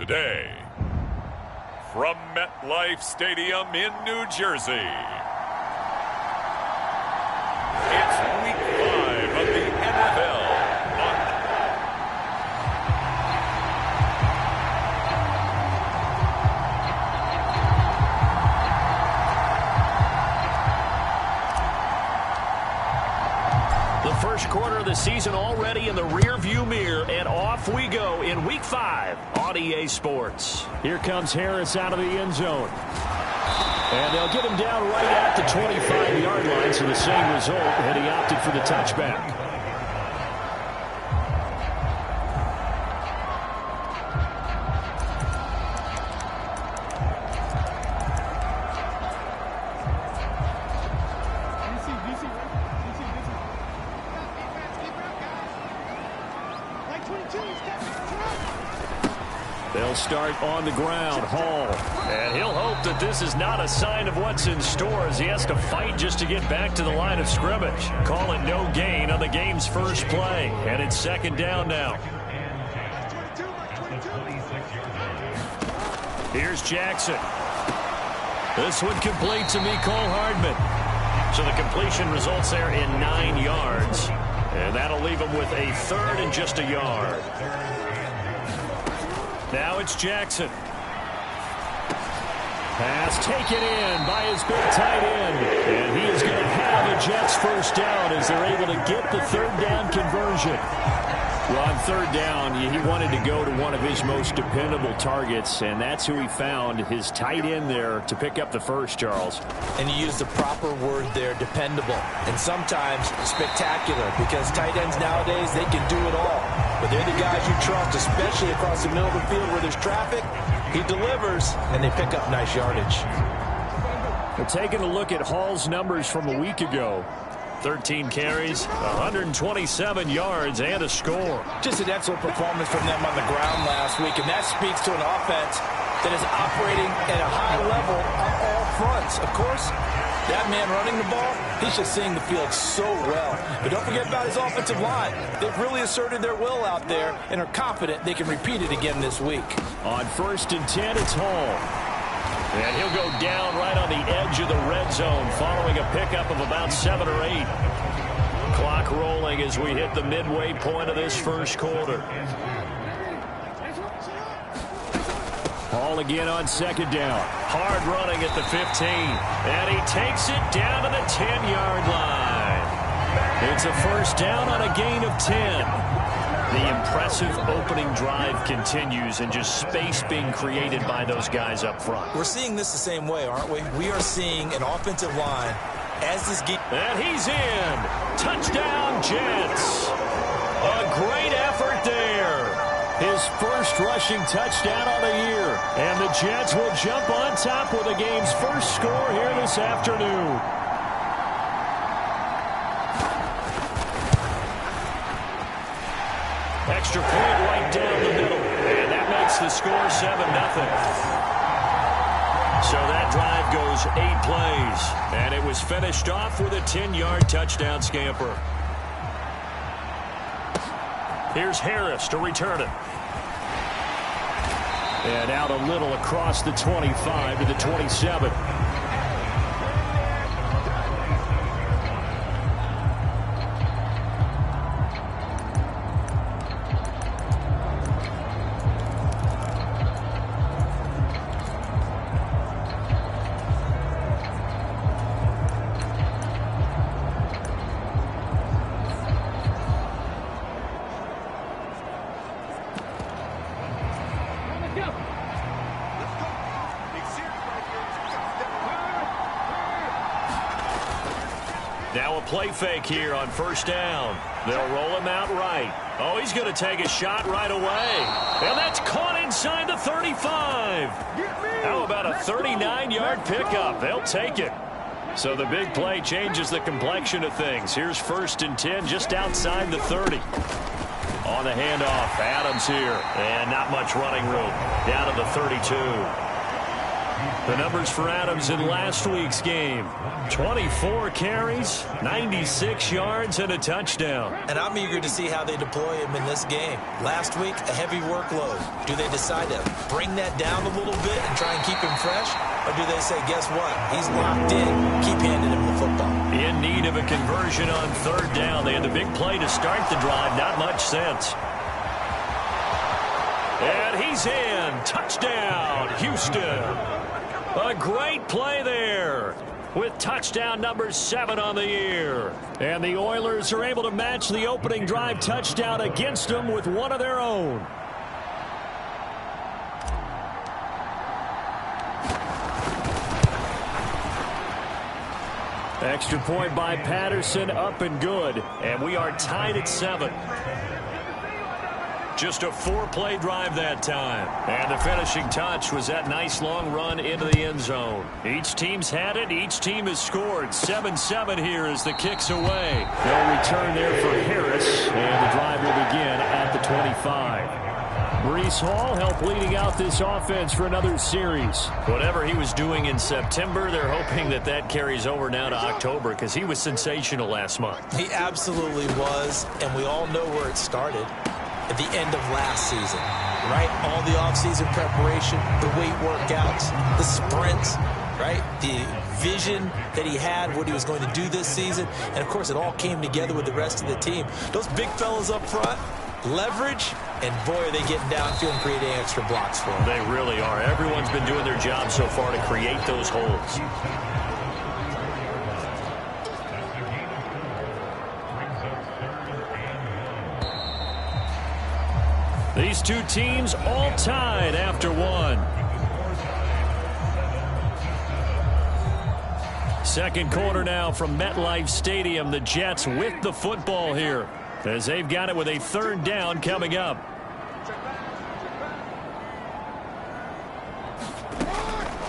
today, from MetLife Stadium in New Jersey, it's Week 5 of the NFL. The first quarter of the season already in the rearview mirror, and off we go in Week 5 on EA Sports. Here comes Harris out of the end zone. And they'll get him down right at the 25-yard line, so the same result, and he opted for the touchback. They'll start on the ground. Hall. And he'll hope that this is not a sign of what's in store as he has to fight just to get back to the line of scrimmage. Call it no gain on the game's first play. And it's second down now. Here's Jackson. This one complete to Mecole Hardman. So the completion results there in 9 yards. And that'll leave him with a third and just a yard. Now it's Jackson. Pass taken in by his big tight end. And he is going to have a Jets first down as they're able to get the third down conversion. Well, on third down, he wanted to go to one of his most dependable targets, and that's who he found, his tight end there, to pick up the first, Charles. And you used the proper word there, dependable, and sometimes spectacular, because tight ends nowadays, they can do it all. But they're the guys you trust, especially across the middle of the field where there's traffic. He delivers, and they pick up nice yardage. We're taking a look at Hall's numbers from a week ago. 13 carries, 127 yards, and a score. Just an excellent performance from them on the ground last week, and that speaks to an offense that is operating at a high level on all fronts. Of course, that man running the ball, he's just seeing the field so well. But don't forget about his offensive line. They've really asserted their will out there and are confident they can repeat it again this week. On 1st and 10, it's Hall. And he'll go down right on the edge of the red zone following a pickup of about 7 or 8. Clock rolling as we hit the midway point of this first quarter. Hall again on second down. Hard running at the 15. And he takes it down to the 10-yard line. It's a first down on a gain of 10. The impressive opening drive continues, and just space being created by those guys up front. We're seeing this the same way, aren't we? We are seeing an offensive line as this game. And he's in. Touchdown, Jets. A great effort there. His first rushing touchdown on the year. And the Jets will jump on top with the game's first score here this afternoon. Extra point right down the middle. And that makes the score 7-0. So that drive goes 8 plays. And it was finished off with a 10-yard touchdown scamper. Here's Harris to return it. And out a little across the 25 to the 27. Now a play fake here on first down. They'll roll him out right. Oh, he's going to take a shot right away. And that's caught inside the 35. How about a 39-yard pickup? They'll take it. So the big play changes the complexion of things. Here's 1st and 10 just outside the 30. On the handoff, Adams here. And not much running room. Down to the 32. The numbers for Adams in last week's game: 24 carries, 96 yards, and a touchdown. And I'm eager to see how they deploy him in this game. Last week, a heavy workload. Do they decide to bring that down a little bit and try and keep him fresh? Or do they say, guess what? He's locked in. Keep handing him the football. In need of a conversion on third down. They had the big play to start the drive. Not much sense. And he's in. Touchdown, Houston. A great play there with touchdown number 7 on the year. And the Oilers are able to match the opening drive touchdown against them with one of their own. Extra point by Patterson, up and good. And we are tied at 7. Just a 4-play drive that time. And the finishing touch was that nice long run into the end zone. Each team's had it. Each team has scored. 7-7 here as the kick's away. They'll return there for Harris. And the drive will begin at the 25. Breece Hall helped leading out this offense for another series. Whatever he was doing in September, they're hoping that that carries over now to October because he was sensational last month. He absolutely was, and we all know where it started. At the end of last season, right? All the offseason preparation, the weight workouts, the sprints, right? The vision that he had, what he was going to do this season. And, of course, it all came together with the rest of the team. Those big fellas up front, leverage, and, boy, are they getting downfield and creating extra blocks for them. They really are. Everyone's been doing their job so far to create those holes. These two teams all tied after one. Second quarter now from MetLife Stadium. The Jets with the football here as they've got it with a third down coming up.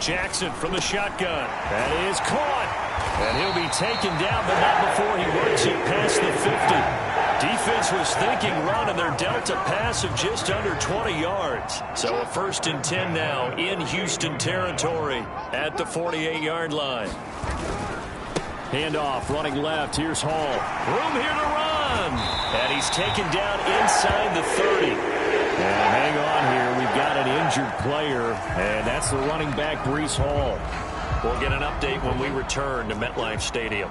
Jackson from the shotgun. That is caught. And he'll be taken down, but not before he works it past the 50. Defense was thinking run, and they're dealt a pass of just under 20 yards. So a 1st and 10 now in Houston territory at the 48-yard line. Handoff, running left. Here's Hall. Room here to run. And he's taken down inside the 30. And hang on here. We've got an injured player, and that's the running back, Breece Hall. We'll get an update when we return to MetLife Stadium.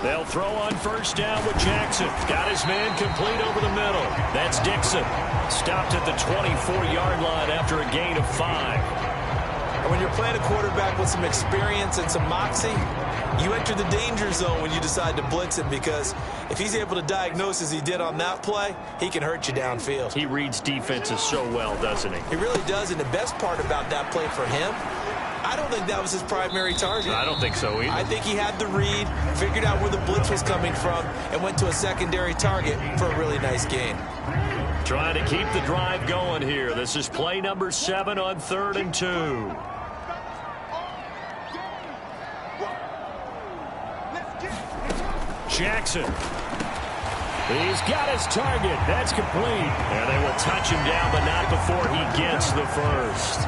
They'll throw on first down with Jackson. Got his man complete over the middle. That's Dixon. Stopped at the 24-yard line after a gain of 5. And when you're playing a quarterback with some experience and some moxie, you enter the danger zone when you decide to blitz him, because if he's able to diagnose as he did on that play, he can hurt you downfield. He reads defenses so well, doesn't he? He really does, and the best part about that play for him, I don't think that was his primary target. I don't think so either. I think he had the read, figured out where the blitz was coming from, and went to a secondary target for a really nice gain. Trying to keep the drive going here. This is play number 7 on 3rd and 2. Jackson. He's got his target. That's complete. And they will touch him down, but not before he gets the first.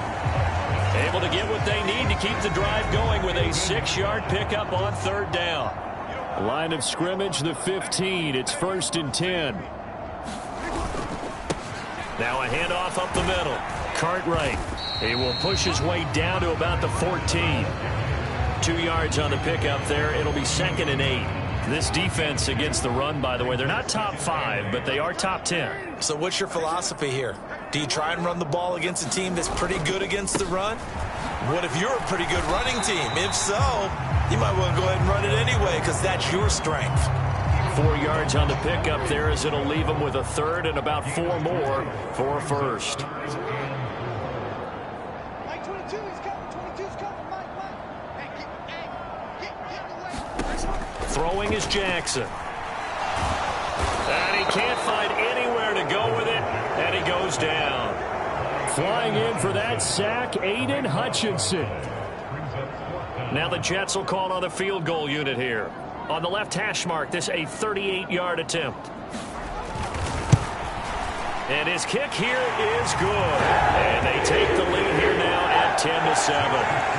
Able to get what they need to keep the drive going with a 6-yard pickup on 3rd down. Line of scrimmage, the 15. It's 1st and 10. Now a handoff up the middle. Cartwright. He will push his way down to about the 14. 2 yards on the pickup there. It'll be 2nd and 8. This defense against the run, by the way, they're not top 5, but they are top 10. So what's your philosophy here? Do you try and run the ball against a team that's pretty good against the run? What if you're a pretty good running team? If so, you might want to go ahead and run it anyway, because that's your strength. 4 yards on the pickup there, as it'll leave them with a 3rd and about 4 more for a first. Throwing is Jackson. And he can't find anywhere to go with it, and he goes down. Flying in for that sack, Aiden Hutchinson. Now the Jets will call on the field goal unit here. On the left hash mark, this a 38-yard attempt. And his kick here is good. And they take the lead here now at 10-7.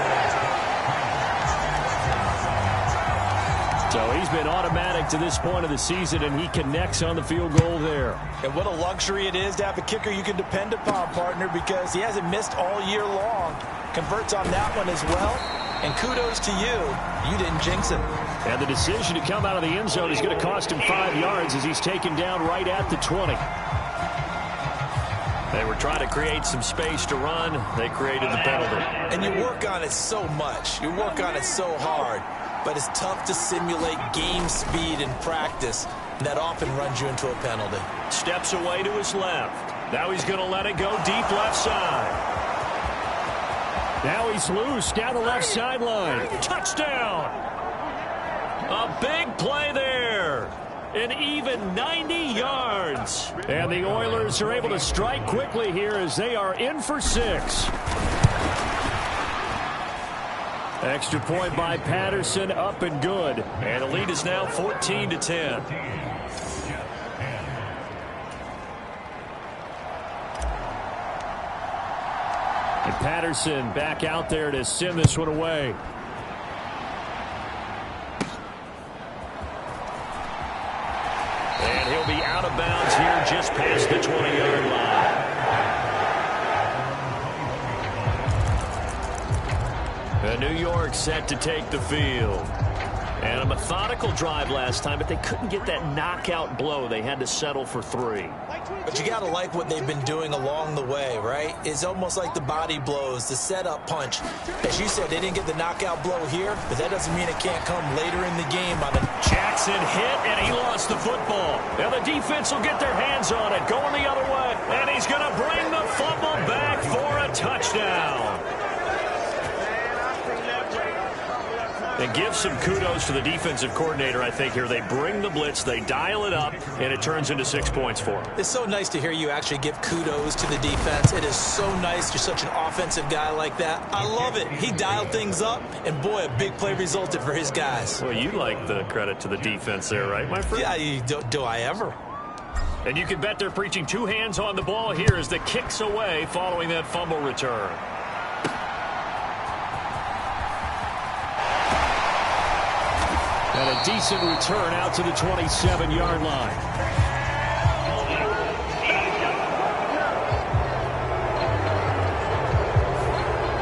So he's been automatic to this point of the season, and he connects on the field goal there. And what a luxury it is to have a kicker you can depend upon, partner, because he hasn't missed all year long. Converts on that one as well. And kudos to you. You didn't jinx him. And the decision to come out of the end zone is going to cost him 5 yards as he's taken down right at the 20. They were trying to create some space to run. They created the penalty. And you work on it so much. You work on it so hard. But it's tough to simulate game speed in practice. That often runs you into a penalty. Steps away to his left. Now he's going to let it go deep left side. Now he's loose down the left sideline. Touchdown! A big play there. An even 90 yards. And the Oilers are able to strike quickly here as they are in for 6. Extra point by Patterson, up and good. And the lead is now 14-10. And Patterson back out there to send this one away. And he'll be out of bounds here just past the 20-yard line. New York set to take the field. And a methodical drive last time, but they couldn't get that knockout blow. They had to settle for 3. But you got to like what they've been doing along the way, right? It's almost like the body blows, the setup punch. As you said, they didn't get the knockout blow here, but that doesn't mean it can't come later in the game. Jackson hit, and he lost the football. Now the defense will get their hands on it, going the other way. And he's going to bring the fumble back for a touchdown. And give some kudos to the defensive coordinator, I think, here. They bring the blitz, they dial it up, and it turns into 6 points for them. It's so nice to hear you actually give kudos to the defense. It is so nice. You're such an offensive guy like that. I love it. He dialed things up, and boy, a big play resulted for his guys. Well, you like the credit to the defense there, right, my friend? Yeah, do I ever? And you can bet they're preaching 2 hands on the ball here as the kick's away following that fumble return. And a decent return out to the 27-yard line.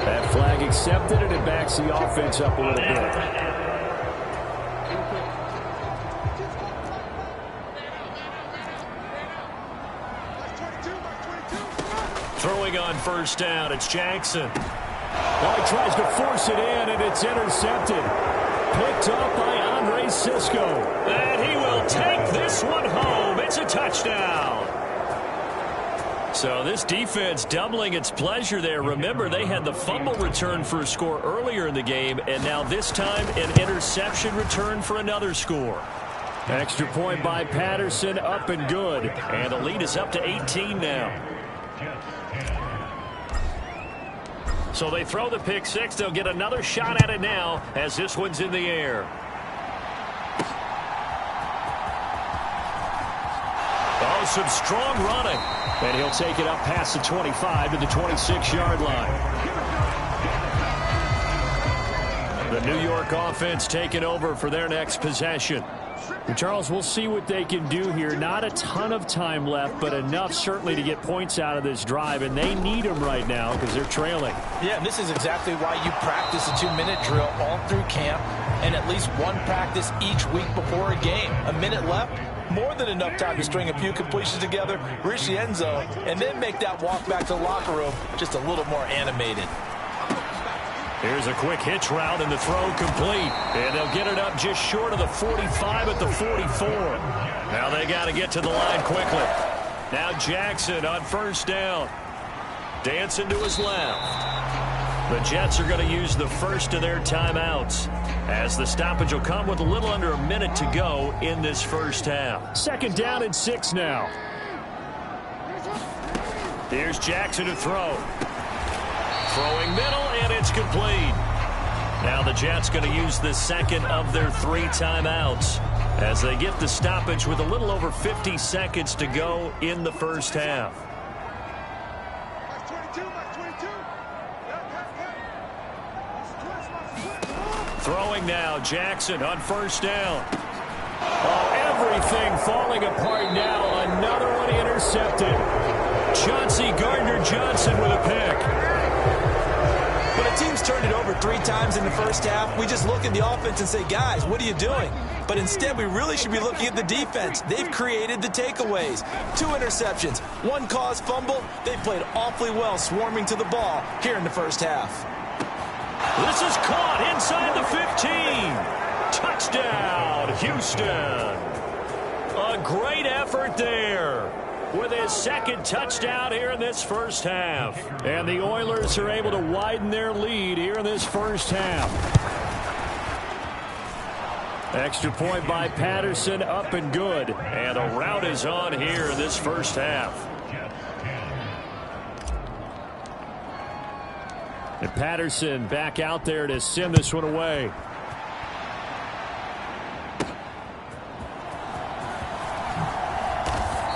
That flag accepted, and it backs the offense up a little bit. Throwing on first down, it's Jackson. Now he tries to force it in, and it's intercepted. Picked up by Cisco. And he will take this one home. It's a touchdown. So this defense doubling its pleasure there. Remember, they had the fumble return for a score earlier in the game, and now this time an interception return for another score. Extra point by Patterson, up and good. And the lead is up to 18 now. So they throw the pick 6. They'll get another shot at it now as this one's in the air. Oh, some strong running. And he'll take it up past the 25 to the 26-yard line. The New York offense taking over for their next possession. Charles, we'll see what they can do here. Not a ton of time left, but enough certainly to get points out of this drive, and they need them right now because they're trailing. Yeah, and this is exactly why you practice a 2-minute drill all through camp and at least one practice each week before a game. A minute left, more than enough time to string a few completions together, reach the end zone, and then make that walk back to the locker room just a little more animated. Here's a quick hitch route, and the throw complete. And they'll get it up just short of the 45 at the 44. Now they got to get to the line quickly. Now Jackson on first down. Dancing to his left. The Jets are going to use the first of their timeouts, as the stoppage will come with a little under a minute to go in this first half. Second down and 6 now. Here's Jackson to throw. Throwing middle, and it's complete. Now the Jets going to use the second of their 3 timeouts as they get the stoppage with a little over 50 seconds to go in the first half. Throwing now, Jackson on first down. Oh, everything falling apart now. Another one intercepted. Chauncey Gardner-Johnson with a pick. When a team's turned it over 3 times in the first half, we just look at the offense and say, guys, what are you doing? But instead, we really should be looking at the defense. They've created the takeaways. 2 interceptions, 1 caused fumble. They've played awfully well swarming to the ball here in the first half. This is caught inside the 15. Touchdown, Houston. A great effort there with his second touchdown here in this first half. And the Oilers are able to widen their lead here in this first half. Extra point by Patterson, up and good. And a rout is on here in this first half. And Patterson back out there to send this one away.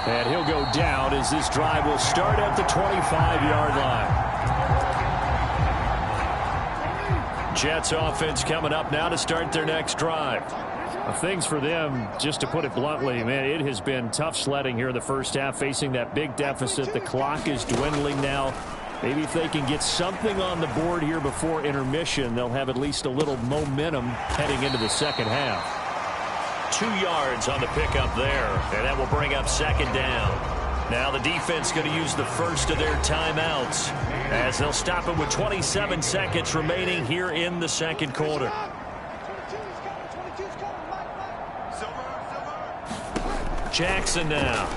And he'll go down as this drive will start at the 25-yard line. Jets offense coming up now to start their next drive. Things for them, just to put it bluntly, man, it has been tough sledding here in the first half, facing that big deficit. The clock is dwindling now. Maybe if they can get something on the board here before intermission, they'll have at least a little momentum heading into the second half. 2 yards on the pickup there, and that will bring up second down. Now the defense going to use the first of their timeouts as they'll stop it with 27 seconds remaining here in the second quarter. Jackson now.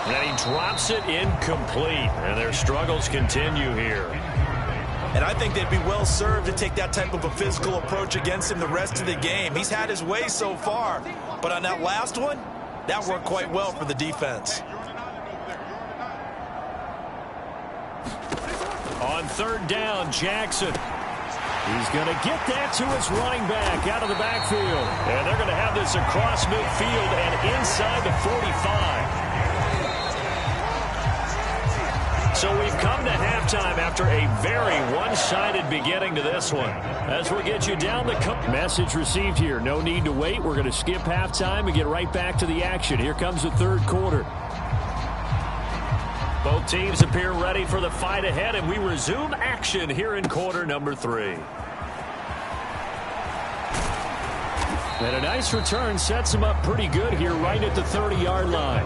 And he drops it incomplete, and their struggles continue here. And I think they'd be well served to take that type of a physical approach against him the rest of the game. He's had his way so far, but on that last one, that worked quite well for the defense. On third down, Jackson. He's going to get that to his running back out of the backfield. And they're going to have this across midfield and inside the 45. So we've come to halftime after a very one-sided beginning to this one. As we'll get you down the message received here. No need to wait. We're going to skip halftime and get right back to the action. Here comes the third quarter. Both teams appear ready for the fight ahead, and we resume action here in quarter number 3. And a nice return sets him up pretty good here right at the 30-yard line.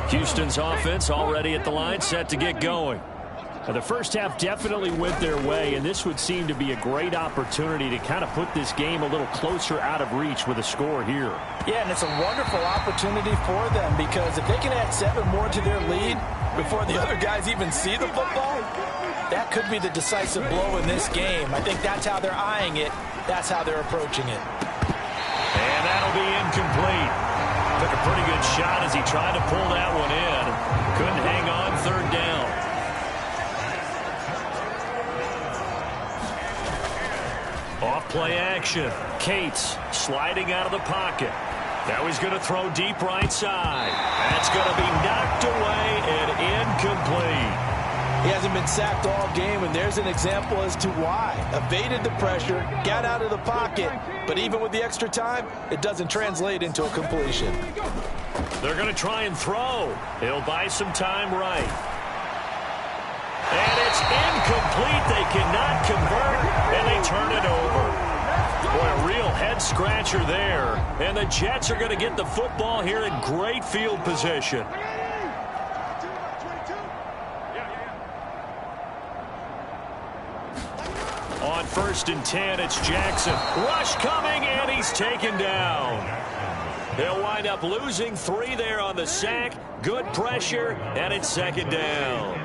Houston's offense already at the line, set to get going. Now, the first half definitely went their way, and this would seem to be a great opportunity to kind of put this game a little closer out of reach with a score here. Yeah, and it's a wonderful opportunity for them because if they can add 7 more to their lead before the other guys even see the football, that could be the decisive blow in this game. I think that's how they're eyeing it. That's how they're approaching it. And that'll be incomplete. Took a pretty good shot as he tried to pull that one in. Couldn't hang on third down. Off play action. Cates sliding out of the pocket. Now he's going to throw deep right side. That's going to be knocked away and incomplete. He hasn't been sacked all game, and there's an example as to why. Evaded the pressure, got out of the pocket, but even with the extra time, it doesn't translate into a completion. They're going to try and throw. He'll buy some time right. And it's incomplete. They cannot convert, and they turn it over. Boy, a real head-scratcher there. And the Jets are going to get the football here in great field position. On 1st and 10, it's Jackson. Rush coming, and he's taken down. They'll wind up losing 3 there on the sack. Good pressure, and it's second down.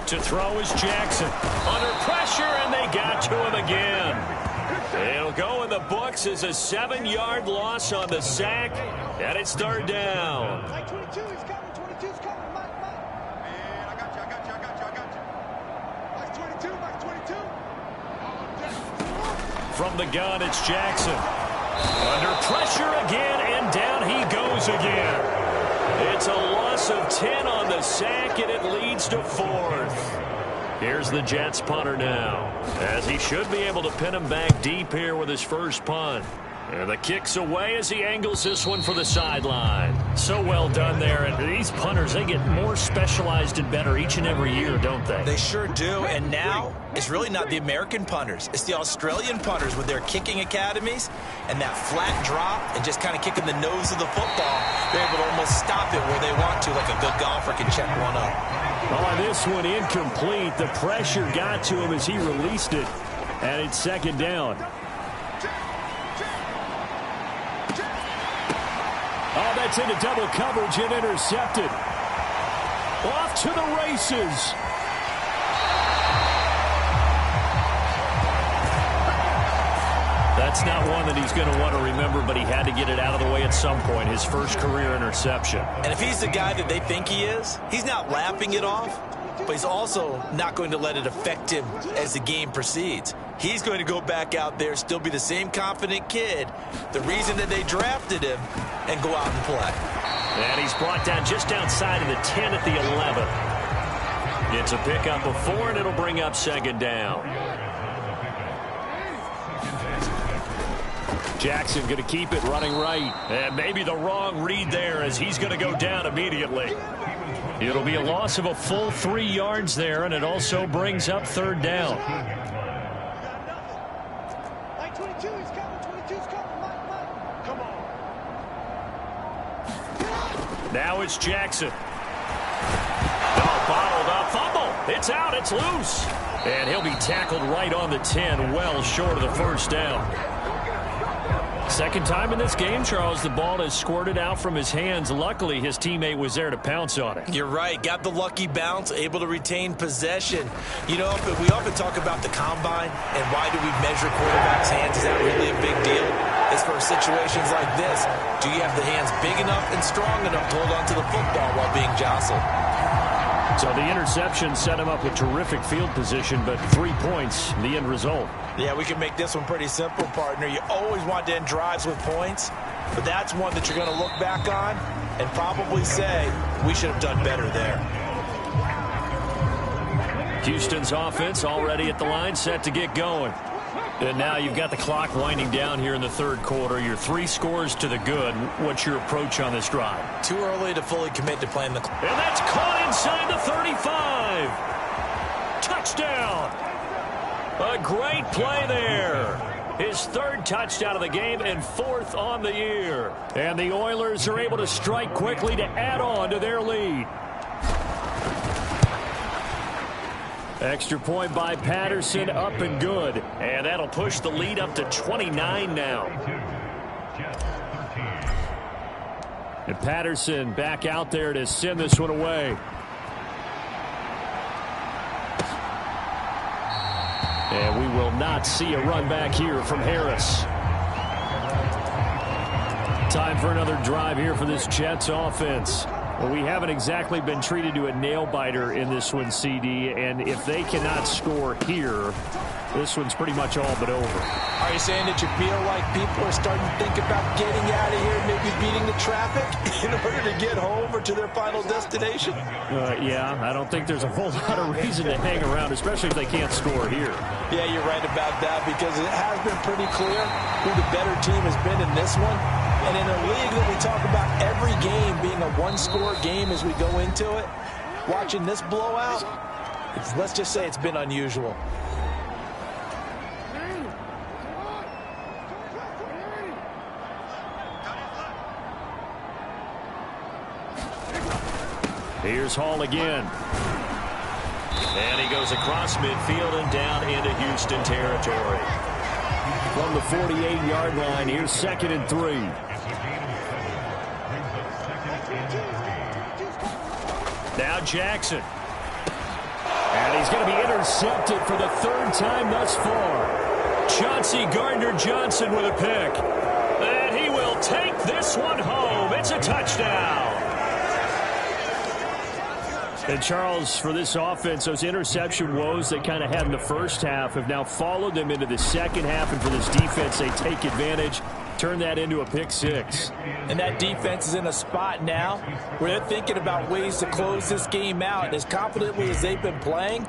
To throw is Jackson. Under pressure, and they got to him again. It'll go in the books as a 7-yard loss on the sack, and it's third down. Mike 22 is coming. 22's coming. Mike. Man, I got you. Mike's 22. From the gun, it's Jackson. Under pressure again, and down he goes again. It's a loss of 10 on the sack, and it leads to 4th. Here's the Jets punter now, as he should be able to pin him back deep here with his first punt. And the kick's away as he angles this one for the sideline. So well done there. And these punters, they get more specialized and better each and every year, don't they? They sure do. And now it's really not the American punters. It's the Australian punters with their kicking academies and that flat drop and just kind of kicking the nose of the football. They're able to almost stop it where they want to, like a good golfer can check one up. Oh, this one incomplete. The pressure got to him as he released it. And it's second down. Oh, that's into double coverage and intercepted. Off to the races. That's not one that he's going to want to remember, but he had to get it out of the way at some point. His first career interception. And if he's the guy that they think he is, he's not laughing it off, but he's also not going to let it affect him as the game proceeds. He's going to go back out there, still be the same confident kid, the reason that they drafted him, and go out and play. And he's brought down just outside of the 10 at the 11. It's a pickup of 4, and it'll bring up second down. Jackson going to keep it running right. And maybe the wrong read there as he's going to go down immediately. It'll be a loss of a full 3 yards there, and it also brings up third down. Mike 22 is coming. 22's coming. Mike. Come on. Now it's Jackson. Oh, bottled up. Fumble. It's out. It's loose. And he'll be tackled right on the 10, well short of the first down. Second time in this game, Charles, the ball has squirted out from his hands. Luckily, his teammate was there to pounce on it. You're right. Got the lucky bounce, able to retain possession. You know, we often talk about the combine and why do we measure quarterbacks' hands? Is that really a big deal? It's for situations like this. Do you have the hands big enough and strong enough to hold on to the football while being jostled? So the interception set him up with terrific field position, but 3 points, the end result. Yeah, we can make this one pretty simple, partner. You always want to end drives with points, but that's one that you're going to look back on and probably say, we should have done better there. Houston's offense already at the line, set to get going. And now you've got the clock winding down here in the third quarter. You're 3 scores to the good. What's your approach on this drive? Too early to fully commit to playing the clock. And that's caught inside the 35. Touchdown. A great play there. His 3rd touchdown of the game and 4th on the year. And the Oilers are able to strike quickly to add on to their lead. Extra point by Patterson, up and good. And that'll push the lead up to 29 now. And Patterson back out there to send this one away. And we will not see a run back here from Harris. Time for another drive here for this Jets offense. Well, we haven't exactly been treated to a nail-biter in this one, CD, and if they cannot score here, this one's pretty much all but over. Are you saying that you feel like people are starting to think about getting out of here, maybe beating the traffic in order to get home or to their final destination? Yeah, I don't think there's a whole lot of reason to hang around, especially if they can't score here. Yeah, you're right about that because it has been pretty clear who the better team has been in this one. And in a league that we talk about every game being a one-score game as we go into it, watching this blowout, let's just say it's been unusual. Here's Hall again. And he goes across midfield and down into Houston territory. From the 48-yard line, here's 2nd and 3. Now Jackson. And he's going to be intercepted for the 3rd time thus far. Chauncey Gardner-Johnson with a pick. And he will take this one home. It's a touchdown. And Charles, for this offense, those interception woes they kind of had in the first half have now followed them into the second half. And for this defense, they take advantage, turn that into a pick six. And that defense is in a spot now where they're thinking about ways to close this game out. And as confidently as they've been playing,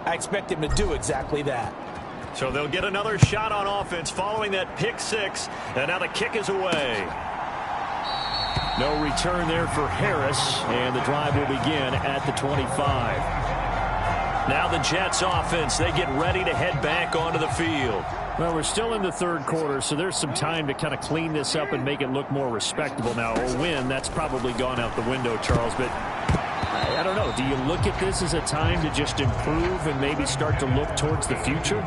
I expect them to do exactly that. So they'll get another shot on offense following that pick six. And now the kick is away. No return there for Harris, and the drive will begin at the 25. Now the Jets offense, they get ready to head back onto the field. Well, we're still in the third quarter, so there's some time to kind of clean this up and make it look more respectable now. A win, that's probably gone out the window, Charles, but I don't know. Do you look at this as a time to just improve and maybe start to look towards the future?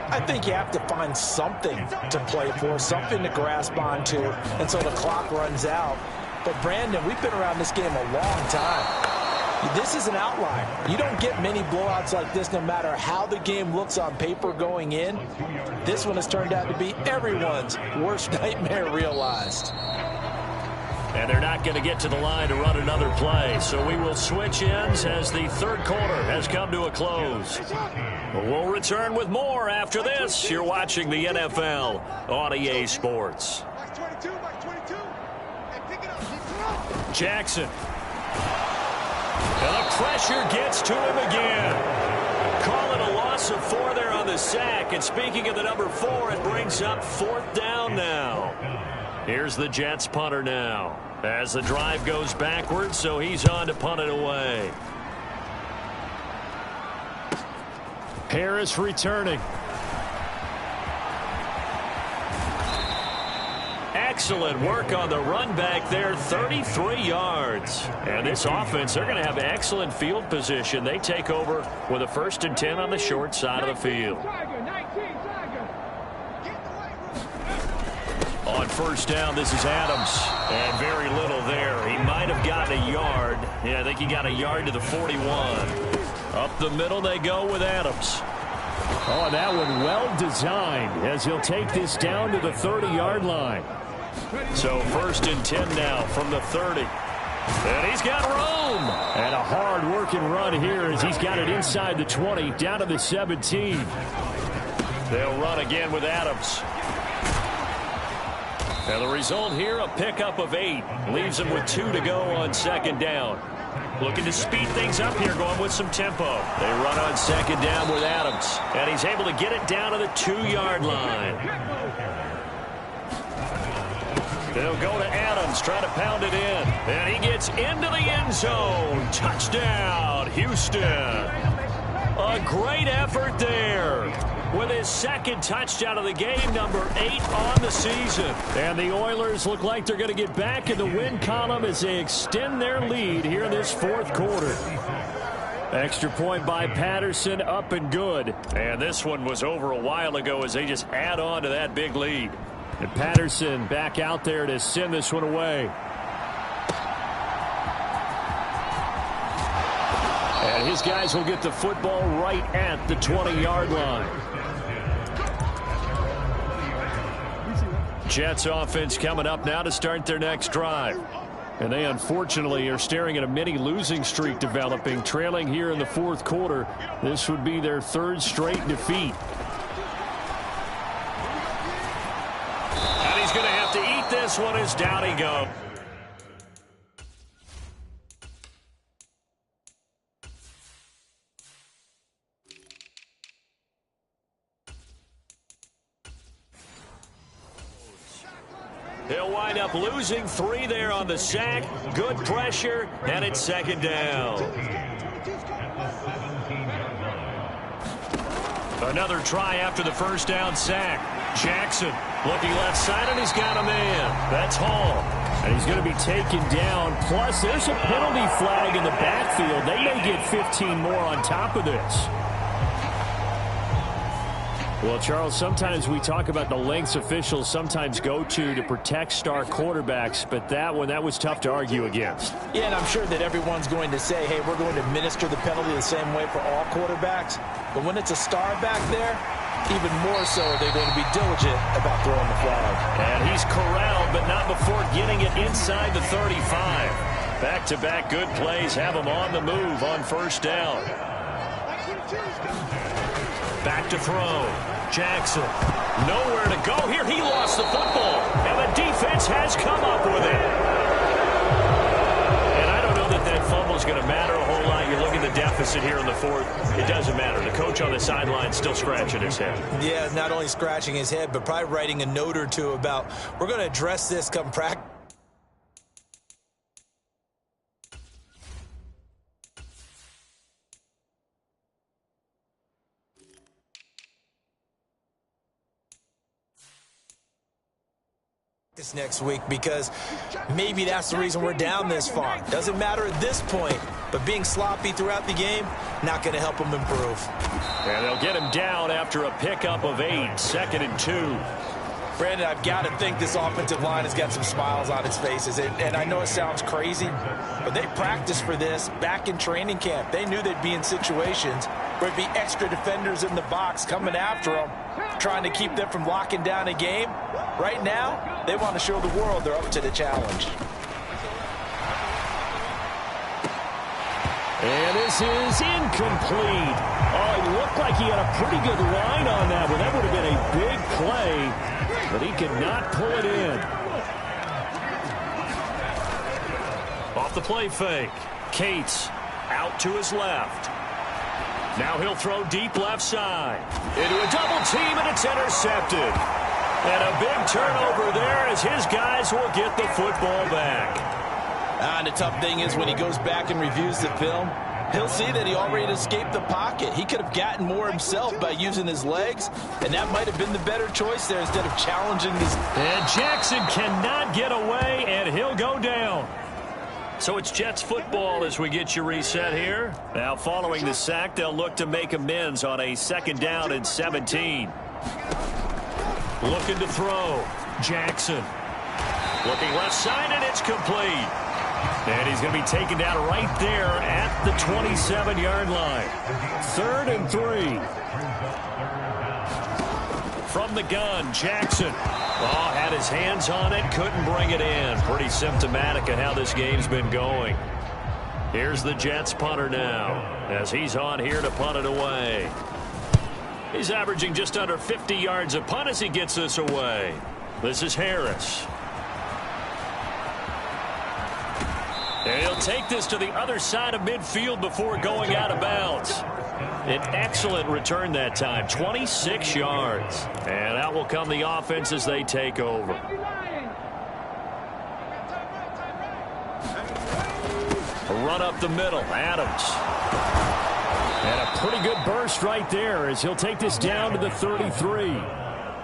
I think you have to find something to play for, something to grasp onto until the clock runs out. But, Brandon, we've been around this game a long time. This is an outlier. You don't get many blowouts like this no matter how the game looks on paper going in. This one has turned out to be everyone's worst nightmare realized. And they're not going to get to the line to run another play. So we will switch ends as the third quarter has come to a close. We'll return with more after this. You're watching the NFL on EA Sports. Jackson. And the pressure gets to him again. Call it a loss of 4 there on the sack. And speaking of the number 4, it brings up 4th down now. Here's the Jets punter now. As the drive goes backwards, so he's on to punt it away. Harris returning. Excellent work on the run back there, 33 yards. And this offense, they're going to have excellent field position. They take over with a 1st and 10 on the short side of the field. On 1st down, this is Adams. And very little there. He might have gotten a yard. Yeah, I think he got a yard to the 41. Up the middle they go with Adams. Oh, that one well designed as he'll take this down to the 30-yard line. So 1st and 10 now from the 30. And he's got room. And a hard-working run here as he's got it inside the 20, down to the 17. They'll run again with Adams. And the result here, a pickup of 8. Leaves him with 2 to go on 2nd down. Looking to speed things up here, going with some tempo. They run on 2nd down with Adams. And he's able to get it down to the 2-yard line. They'll go to Adams, try to pound it in. And he gets into the end zone. Touchdown, Houston. A great effort there. With his 2nd touchdown of the game, number 8 on the season. And the Oilers look like they're going to get back in the win column as they extend their lead here in this 4th quarter. Extra point by Patterson, up and good. And this one was over a while ago as they just add on to that big lead. And Patterson back out there to send this one away. And his guys will get the football right at the 20-yard line. Jets offense coming up now to start their next drive. And they unfortunately are staring at a mini losing streak developing, trailing here in the 4th quarter. This would be their 3rd straight defeat. And he's going to have to eat this one as down he goes. He'll wind up losing 3 there on the sack. Good pressure, and it's 2nd down. Another try after the 1st down sack. Jackson looking left side, and he's got a man. That's Hall. And he's going to be taken down. Plus, there's a penalty flag in the backfield. They may get 15 more on top of this. Well, Charles, sometimes we talk about the lengths officials sometimes go to protect star quarterbacks, but that one, that was tough to argue against. Yeah, and I'm sure that everyone's going to say, hey, we're going to administer the penalty the same way for all quarterbacks. But when it's a star back there, even more so are they going to be diligent about throwing the flag. And he's corralled, but not before getting it inside the 35. Back-to-back good plays have him on the move on first down. Back to throw. Jackson. Nowhere to go here. He lost the football. And the defense has come up with it. And I don't know that that fumble is going to matter a whole lot. You look at the deficit here in the fourth. It doesn't matter. The coach on the sideline still scratching his head. Yeah, not only scratching his head, but probably writing a note or two about, we're going to address this come practice. This next week, because maybe that's the reason we're down this far. Doesn't matter at this point, but being sloppy throughout the game, not going to help them improve. And they'll get him down after a pickup of 8, 2nd and 2. Brandon, I've got to think this offensive line has got some smiles on its faces. And I know it sounds crazy, but they practiced for this back in training camp. They knew they'd be in situations where it'd be extra defenders in the box coming after them, trying to keep them from locking down a game. Right now, they want to show the world they're up to the challenge. And this is incomplete. Oh, it looked like he had a pretty good line on that one. That would have been a big play, but he could not pull it in. Off the play fake. Cates out to his left. Now he'll throw deep left side. Into a double team, and it's intercepted. And a big turnover there as his guys will get the football back. And the tough thing is when he goes back and reviews the film, he'll see that he already escaped the pocket. He could have gotten more himself by using his legs, and that might have been the better choice there instead of challenging this. And Jackson cannot get away, and he'll go down. So it's Jets football as we get you reset here. Now following the sack, they'll look to make amends on a 2nd down and 17. Looking to throw. Jackson. Looking left side, and it's complete. And he's going to be taken down right there at the 27-yard line. 3rd and 3. From the gun, Jackson. Oh, had his hands on it, couldn't bring it in. Pretty symptomatic of how this game's been going. Here's the Jets punter now, as he's on here to punt it away. He's averaging just under 50 yards a punt as he gets this away. This is Harris. And he'll take this to the other side of midfield before going out of bounds. An excellent return that time, 26 yards. And out will come the offense as they take over. A run up the middle, Adams. And a pretty good burst right there as he'll take this down to the 33.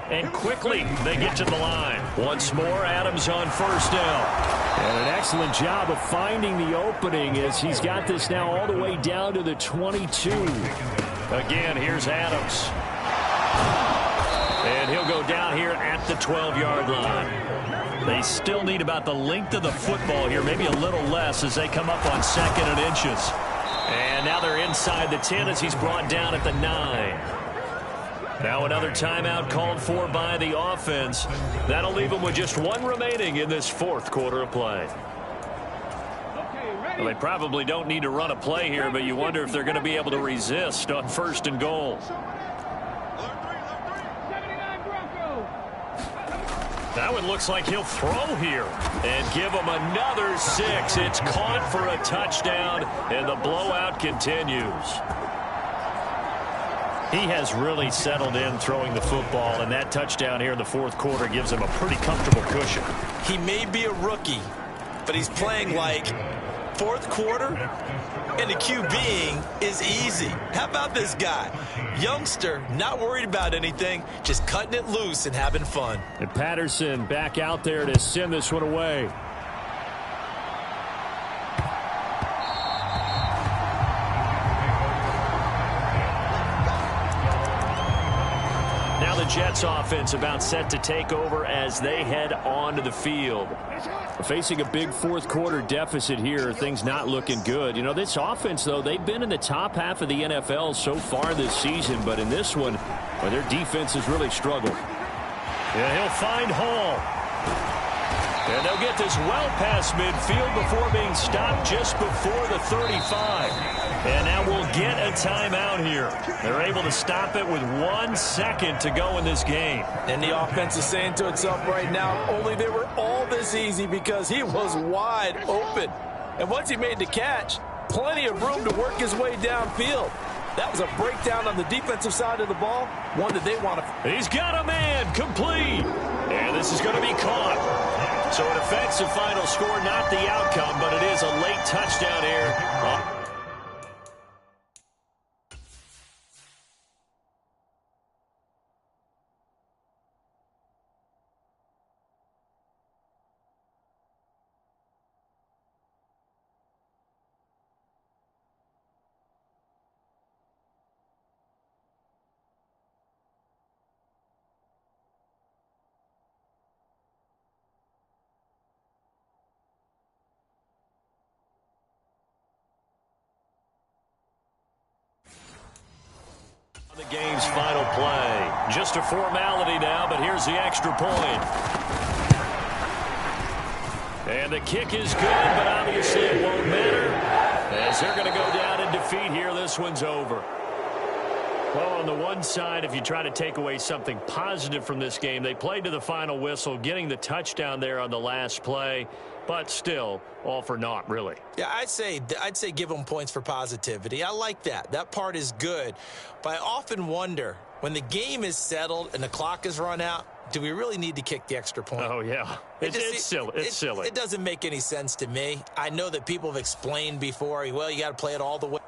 And quickly they get to the line. Once more, Adams on first down. And an excellent job of finding the opening as he's got this now all the way down to the 22. Again, here's Adams. And he'll go down here at the 12-yard line. They still need about the length of the football here, maybe a little less as they come up on 2nd and inches. And now they're inside the 10 as he's brought down at the 9. Now another timeout called for by the offense. That'll leave them with just 1 remaining in this 4th quarter of play. Well, they probably don't need to run a play here, but you wonder if they're going to be able to resist on 1st and goal. That one looks like he'll throw here and give him another 6. It's caught for a touchdown, and the blowout continues. He has really settled in throwing the football, and that touchdown here in the 4th quarter gives him a pretty comfortable cushion. He may be a rookie, but he's playing like 4th quarter, and the QBing is easy. How about this guy? Youngster, not worried about anything, just cutting it loose and having fun. And Patterson back out there to send this one away. Now the Jets offense about set to take over as they head onto the field. Facing a big 4th quarter deficit here, things not looking good. You know, this offense, though, they've been in the top half of the NFL so far this season, but in this one, Well, their defense has really struggled. Yeah, he'll find Hall. And they'll get this well past midfield before being stopped just before the 35. And now we'll get a timeout here. They're able to stop it with 1 second to go in this game. And the offense is saying to itself right now, only they were all this easy because he was wide open. And once he made the catch, plenty of room to work his way downfield. That was a breakdown on the defensive side of the ball, one that they want to... He's got a man, complete. And this is going to be caught. So it affects the final score, not the outcome, but it is a late touchdown here. The game's final play. Just a formality now, but here's the extra point. And the kick is good, but obviously it won't matter as they're going to go down in defeat here. This one's over. Well, on the one side, if you try to take away something positive from this game, they played to the final whistle, getting the touchdown there on the last play, but still all for naught, really. Yeah, I'd say give them points for positivity. I like that. That part is good. But I often wonder, when the game is settled and the clock is run out, do we really need to kick the extra point? Oh, yeah. It's silly. It's silly. It doesn't make any sense to me. I know that people have explained before, well, you got to play it all the way.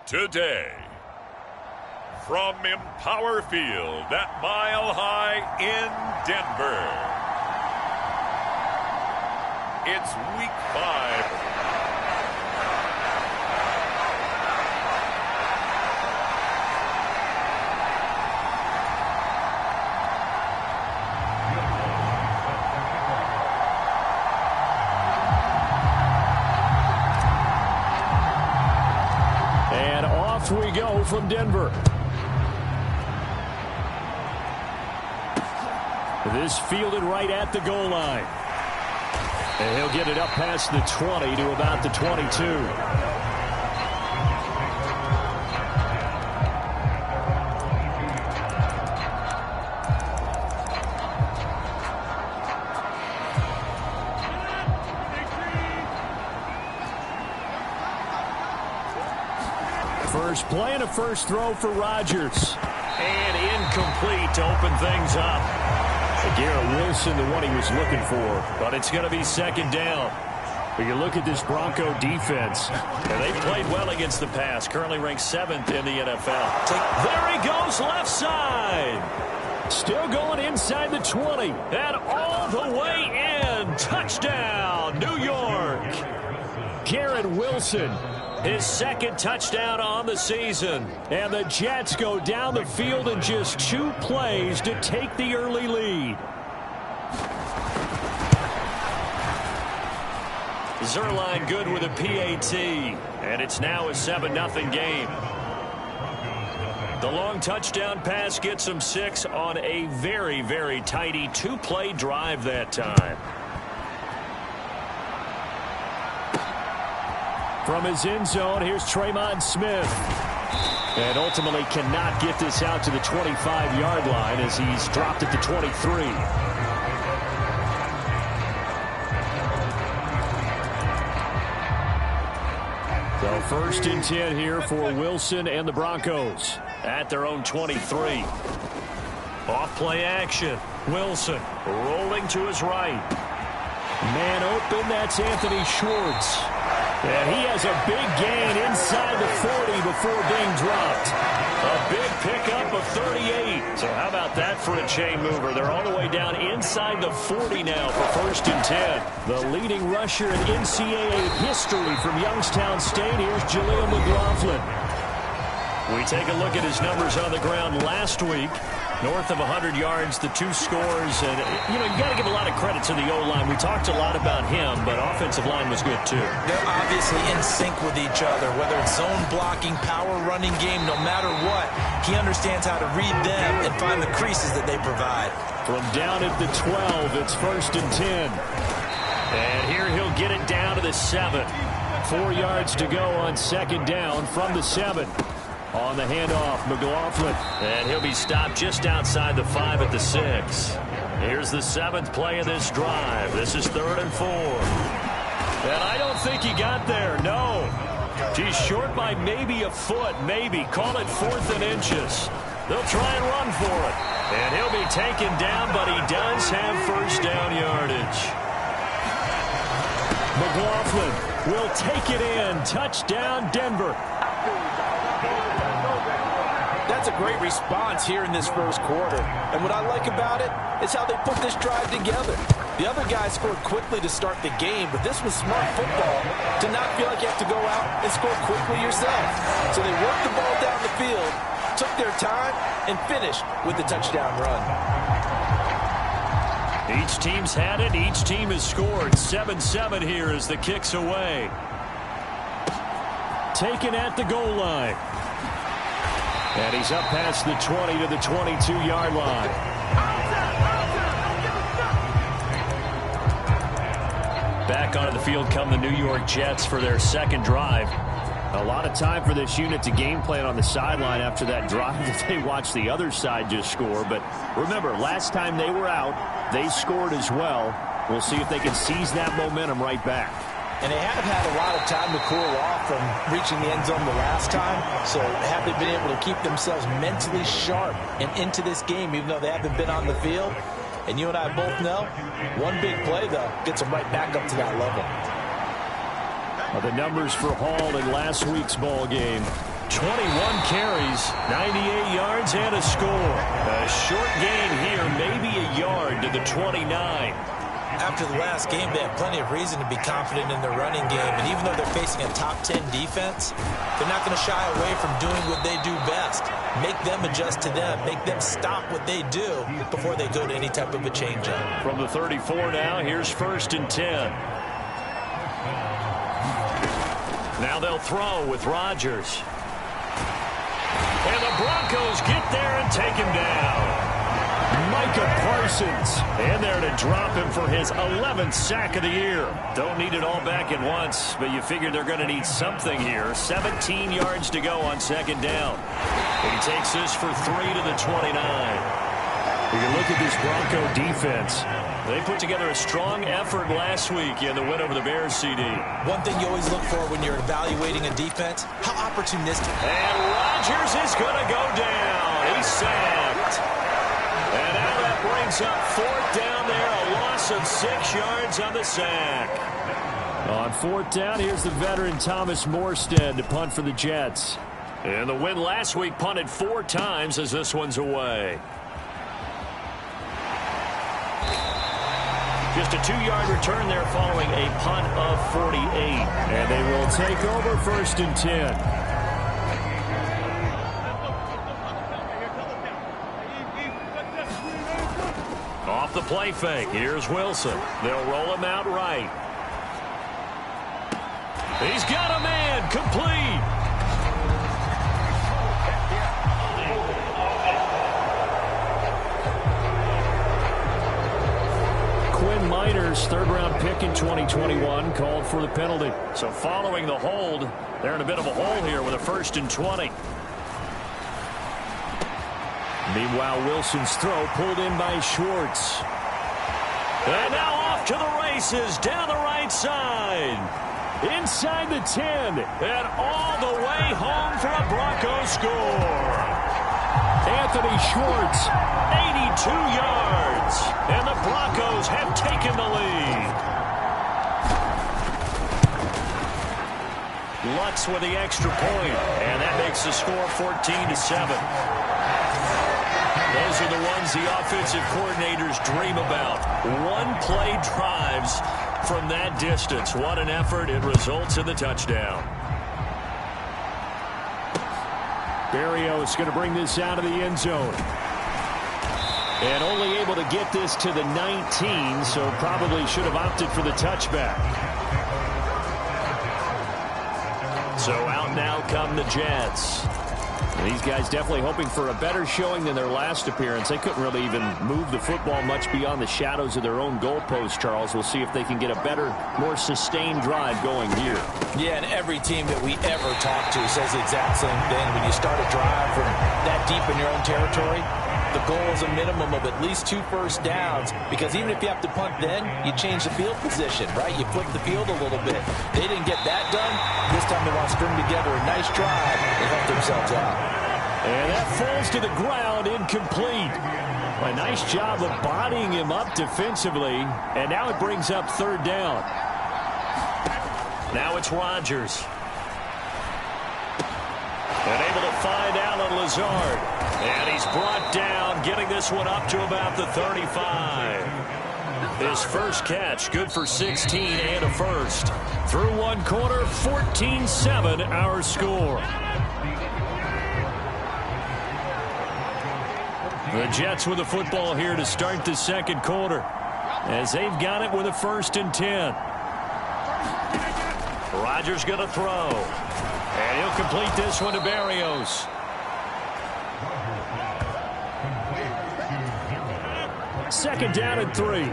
today. From Empower Field at Mile High in Denver, it's Week 5. And off we go from Denver. This fielded right at the goal line. And he'll get it up past the 20 to about the 22. First play and a first throw for Rodgers. And incomplete to open things up. Garrett Wilson, the one he was looking for. But it's going to be second down. But you look at this Bronco defense. And they've played well against the pass. Currently ranked 7th in the NFL. There he goes, left side. Still going inside the 20. And all the way in. Touchdown, New York. Garrett Wilson. His second touchdown on the season. And the Jets go down the field in just 2 plays to take the early lead. Zerline good with a PAT. And it's now a 7-0 game. The long touchdown pass gets him 6 on a very, very tidy 2-play drive that time. From his end zone, here's Tremon Smith. And ultimately cannot get this out to the 25-yard line as he's dropped at the 23. So first and 10 here for Wilson and the Broncos. At their own 23. Off play action. Wilson rolling to his right. Man open, that's Anthony Schwartz. And he has a big gain inside the 40 before being dropped. A big pickup of 38. So how about that for a chain mover? They're all the way down inside the 40 now for first and 10. The leading rusher in NCAA history from Youngstown State. Here's Jaleel McLaughlin. We take a look at his numbers on the ground last week. North of 100 yards, the 2 scores. And, you got to give a lot of credit to the O-line. We talked a lot about him, but offensive line was good, too. They're obviously in sync with each other, whether it's zone blocking, power running game, no matter what. He understands how to read them and find the creases that they provide. From down at the 12, it's first and 10. And here he'll get it down to the 7. 4 yards to go on second down from the 7. On the handoff, McLaughlin. And he'll be stopped just outside the 5 at the 6. Here's the 7th play of this drive. This is 3rd and 4. And I don't think he got there, no. He's short by maybe a foot, maybe. Call it 4th and inches. They'll try and run for it. And he'll be taken down, but he does have first down yardage. McLaughlin will take it in. Touchdown, Denver. That's a great response here in this first quarter. And what I like about it is how they put this drive together. The other guys scored quickly to start the game, but this was smart football to not feel like you have to go out and score quickly yourself. So they worked the ball down the field, took their time, and finished with the touchdown run. Each team's had it. Each team has scored. 7-7 here as the kick's away. Taken at the goal line. And he's up past the 20 to the 22-yard line. Back onto the field come the New York Jets for their second drive. A lot of time for this unit to game plan on the sideline after that drive that they watched the other side just score. But remember, last time they were out, they scored as well. We'll see if they can seize that momentum right back. And they haven't had a lot of time to cool off from reaching the end zone the last time. So have they been able to keep themselves mentally sharp and into this game, even though they haven't been on the field? And you and I both know, one big play, though, gets them right back up to that level. The numbers for Hall in last week's ball game. 21 carries, 98 yards, and a score. A short gain here, maybe a yard to the 29. After the last game, they have plenty of reason to be confident in their running game. And even though they're facing a top 10 defense, they're not going to shy away from doing what they do best. Make them adjust to them. Make them stop what they do before they go to any type of a change-up. From the 34 now, here's 1st and 10. Now they'll throw with Rodgers. And the Broncos get there and take him down. Micah Parsons in there to drop him for his 11th sack of the year. Don't need it all back at once, but you figure they're going to need something here. 17 yards to go on 2nd down. And he takes this for 3 to the 29. We can look at this Bronco defense. They put together a strong effort last week in the win over the Bears, CD. One thing you always look for when you're evaluating a defense, how opportunistic. And Rodgers is going to go down. He's sacked. And now that brings up 4th down there, a loss of 6 yards on the sack. On 4th down, here's the veteran Thomas Morstead to punt for the Jets. And the win last week punted 4 times as this one's away. Just a 2-yard return there following a punt of 48. And they will take over 1st and 10. Off the play fake, here's Wilson. They'll roll him out right. He's got a man, complete. Quinn Miners, 3rd-round pick in 2021, called for the penalty. So following the hold, they're in a bit of a hole here with a 1st and 20. Meanwhile, Wilson's throw pulled in by Schwartz. And now off to the races down the right side. Inside the 10. And all the way home for a Broncos score. Anthony Schwartz. 82 yards. And the Broncos have taken the lead. Lutz with the extra point. And that makes the score 14-7. Those are the ones the offensive coordinators dream about. One-play drives from that distance. What an effort. It results in the touchdown. Berrios going to bring this out of the end zone. And only able to get this to the 19, so probably should have opted for the touchback. So out now come the Jets. These guys definitely hoping for a better showing than their last appearance. They couldn't really even move the football much beyond the shadows of their own goalpost, Charles. We'll see if they can get a better, more sustained drive going here. Yeah, and every team that we ever talk to says the exact same thing. When you start a drive from that deep in your own territory, the goal is a minimum of at least 2 first downs, because even if you have to punt then, you change the field position, right? You flip the field a little bit. They didn't get that done. This time they want to string together a nice drive and help themselves out. And that falls to the ground, incomplete. A nice job of bodying him up defensively, and now it brings up 3rd down. Now it's Rodgers. And able to find Allen Lazard. And he's brought down, getting this one up to about the 35. His first catch, good for 16 and a first. Through 1 quarter, 14-7 our score. The Jets with the football here to start the 2nd quarter, as they've got it with a 1st and 10. Rodgers going to throw. And he'll complete this one to Berrios. Second down and 3.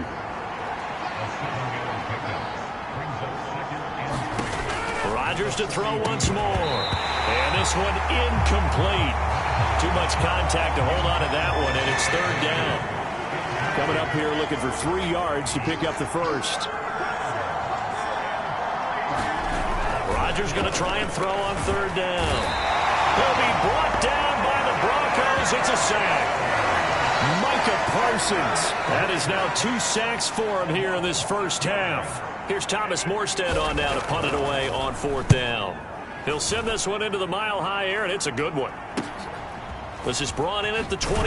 Rodgers to throw once more. And this one incomplete. Too much contact to hold on to that one, and it's 3rd down. Coming up here looking for 3 yards to pick up the first. Rodgers going to try and throw on 3rd down. He'll be brought down by the Broncos. It's a sack. Micah Parsons. That is now 2 sacks for him here in this first half. Here's Thomas Morstead on now to punt it away on 4th down. He'll send this one into the mile-high air, and it's a good one. This is brought in at the 21.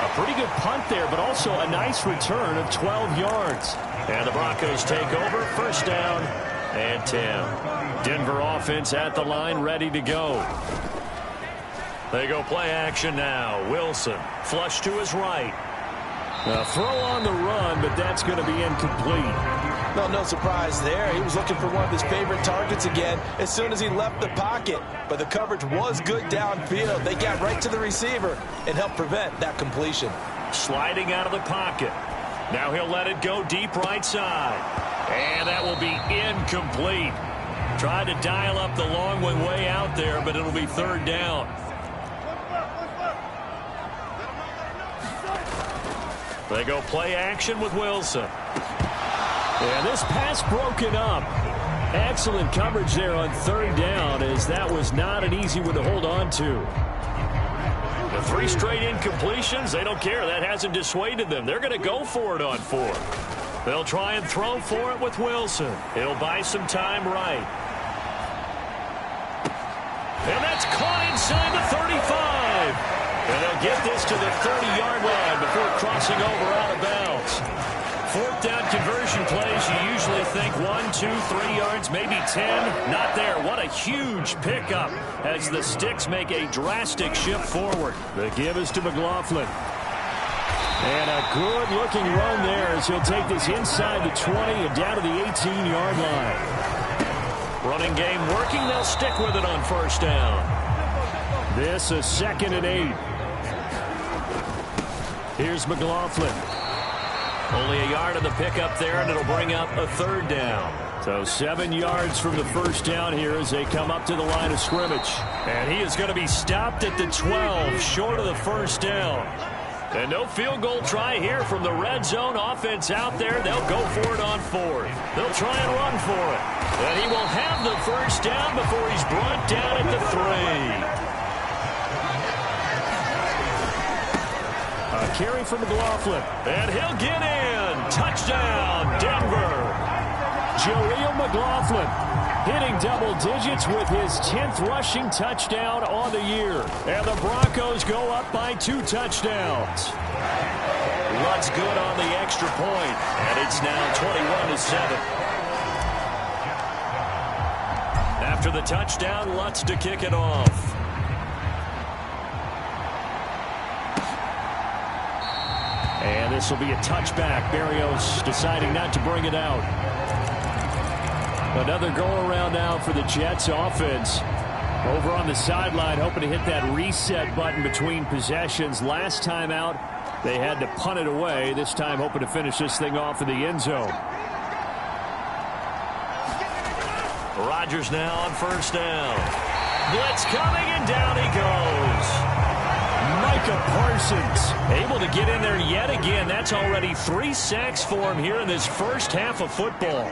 A pretty good punt there, but also a nice return of 12 yards. And the Broncos take over, first down and 10. Denver offense at the line, ready to go. They go play action now. Wilson, flush to his right. A throw on the run, but that's going to be incomplete. Well, no surprise there. He was looking for one of his favorite targets again as soon as he left the pocket. But the coverage was good downfield. They got right to the receiver and helped prevent that completion. Sliding out of the pocket. Now he'll let it go deep right side. And that will be incomplete. Tried to dial up the long one way out there, but it'll be third down. They go play action with Wilson. And this pass broken up. Excellent coverage there on third down, as that was not an easy one to hold on to. The 3 straight incompletions, they don't care. That hasn't dissuaded them. They're going to go for it on 4th. They'll try and throw for it with Wilson. He'll buy some time right. And that's caught inside the 35. And they'll get this to the 30-yard line before crossing over out of bounds. 4th down conversion plays, you usually think 1, 2, 3 yards, maybe 10. Not there. What a huge pickup as the Sticks make a drastic shift forward. The give is to McLaughlin. And a good-looking run there as he'll take this inside the 20 and down to the 18-yard line. Running game working. They'll stick with it on first down. This is 2nd and 8. Here's McLaughlin. Only a yard of the pickup there, and it'll bring up a third down. So 7 yards from the first down here as they come up to the line of scrimmage. And he is going to be stopped at the 12, short of the first down. And no field goal try here from the red zone offense out there. They'll go for it on 4th. They'll try and run for it. And he will have the first down before he's brought down at the 3. A carry from McLaughlin. And he'll get in. Touchdown, Denver. Jaleel McLaughlin hitting double digits with his 10th rushing touchdown on the year. And the Broncos go up by 2 touchdowns. Lutz good on the extra point. And it's now 21-7. After the touchdown, Lutz to kick it off. And this will be a touchback. Berrios deciding not to bring it out. Another go-around now for the Jets offense. Over on the sideline, hoping to hit that reset button between possessions. Last time out, they had to punt it away. This time, hoping to finish this thing off in the end zone. Rodgers now on first down. Blitz coming, and down he goes. Micah Parsons able to get in there yet again. That's already 3 sacks for him here in this first half of football.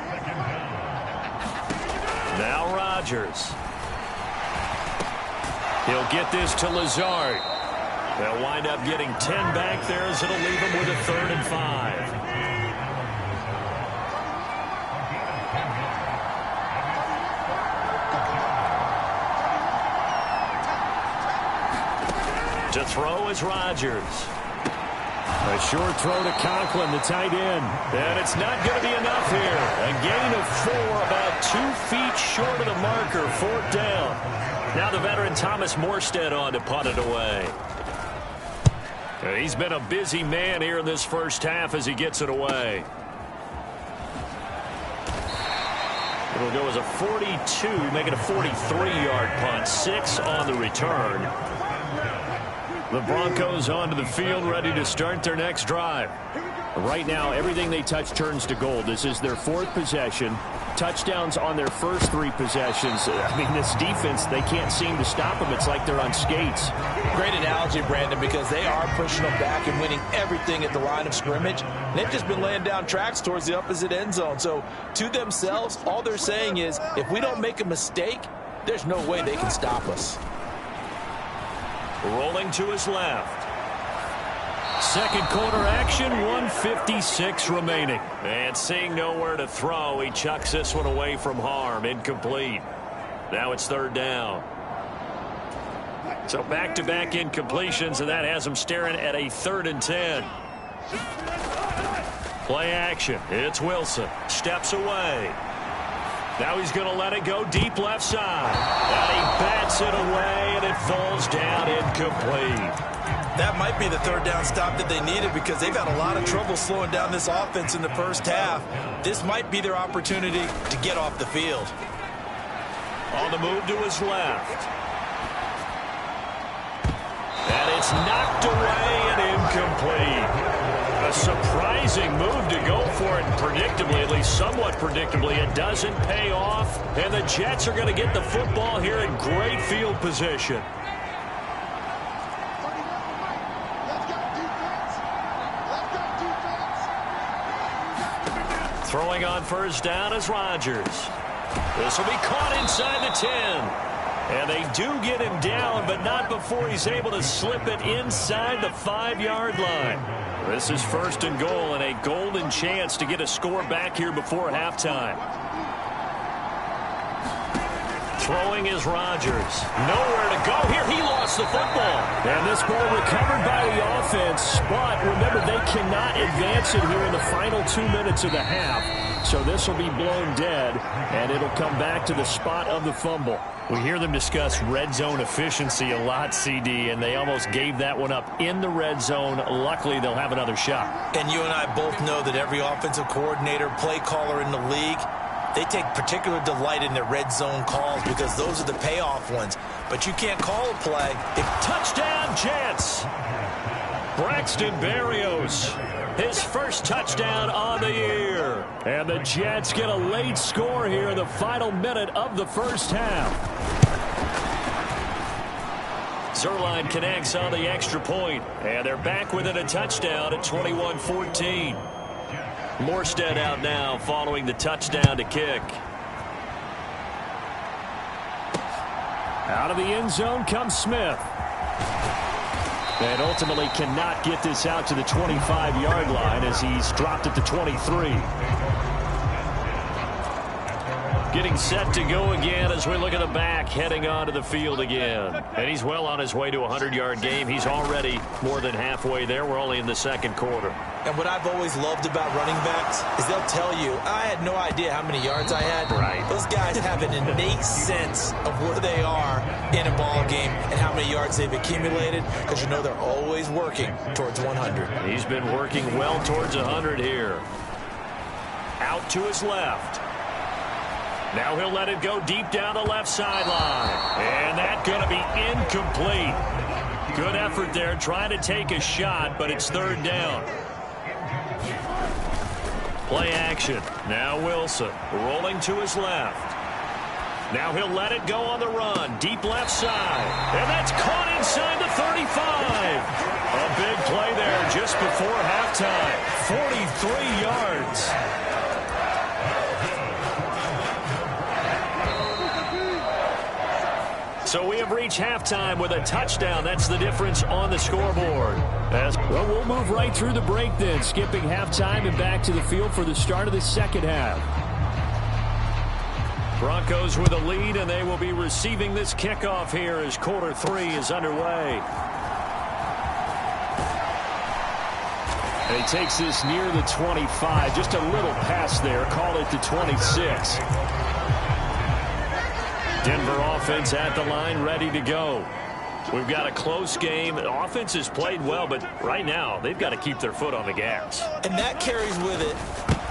Now Rodgers. He'll get this to Lazard. They'll wind up getting 10 back there as it'll leave him with a 3rd and 5. To throw is Rodgers. A short throw to Conklin, the tight end. And it's not going to be enough here. A gain of 4, about 2 feet short of the marker. 4th down. Now the veteran Thomas Morstead on to punt it away. And he's been a busy man here in this first half as he gets it away. It'll go as a 42, make it a 43-yard punt. 6 on the return. The Broncos onto the field, ready to start their next drive. Right now, everything they touch turns to gold. This is their 4th possession. Touchdowns on their first 3 possessions. I mean, this defense, they can't seem to stop them. It's like they're on skates. Great analogy, Brandon, because they are pushing them back and winning everything at the line of scrimmage. They've just been laying down tracks towards the opposite end zone. So, to themselves, all they're saying is, if we don't make a mistake, there's no way they can stop us. Rolling to his left. Second quarter action, 1:56 remaining. And seeing nowhere to throw, he chucks this one away from harm. Incomplete. Now it's third down. So back-to-back incompletions, and that has him staring at a 3rd and 10. Play action. It's Wilson. Steps away. Now he's going to let it go deep left side. And he bats it away, and it falls down incomplete. That might be the 3rd down stop that they needed because they've had a lot of trouble slowing down this offense in the first half. This might be their opportunity to get off the field. On the move to his left. And it's knocked away and incomplete. A surprising move to go for it, and predictably, at least somewhat predictably, it doesn't pay off. And the Jets are going to get the football here in great field position. Throwing on first down is Rodgers. This will be caught inside the 10. And they do get him down, but not before he's able to slip it inside the 5-yard line. This is 1st and goal, and a golden chance to get a score back here before halftime. Throwing is Rodgers. Nowhere to go here. He lost the football. And this ball recovered by the offense, but remember, they cannot advance it here in the final 2 minutes of the half. So this will be blown dead, and it'll come back to the spot of the fumble. We hear them discuss red zone efficiency a lot, CD, and they almost gave that one up in the red zone. Luckily, they'll have another shot. And you and I both know that every offensive coordinator, play caller in the league, they take particular delight in their red zone calls because those are the payoff ones. But you can't call a play. Touchdown, Jets! Braxton Berrios, his first touchdown on the year. And the Jets get a late score here in the final minute of the first half. Zerline connects on the extra point, and they're back within a touchdown at 21-14. Morstead out now following the touchdown to kick. Out of the end zone comes Smith. And ultimately cannot get this out to the 25-yard line as he's dropped at the 23. Getting set to go again as we look at the back, heading onto the field again. And he's well on his way to a 100-yard game. He's already more than halfway there. We're only in the second quarter. And what I've always loved about running backs is they'll tell you, I had no idea how many yards I had. Right. Those guys have an innate sense of where they are in a ball game and how many yards they've accumulated because you know they're always working towards 100. He's been working well towards 100 here. Out to his left. Now he'll let it go deep down the left sideline. And that's going to be incomplete. Good effort there trying to take a shot, but it's third down. Play action. Now Wilson rolling to his left. Now he'll let it go on the run. Deep left side. And that's caught inside the 35. A big play there just before halftime. 43 yards. So we have reached halftime with a touchdown. That's the difference on the scoreboard. Well, we'll move right through the break then, skipping halftime and back to the field for the start of the second half. Broncos with a lead, and they will be receiving this kickoff here as quarter 3 is underway. And he takes this near the 25. Just a little pass there. Call it the 26. Denver offense at the line, ready to go. We've got a close game. The offense has played well, but right now they've got to keep their foot on the gas. And that carries with it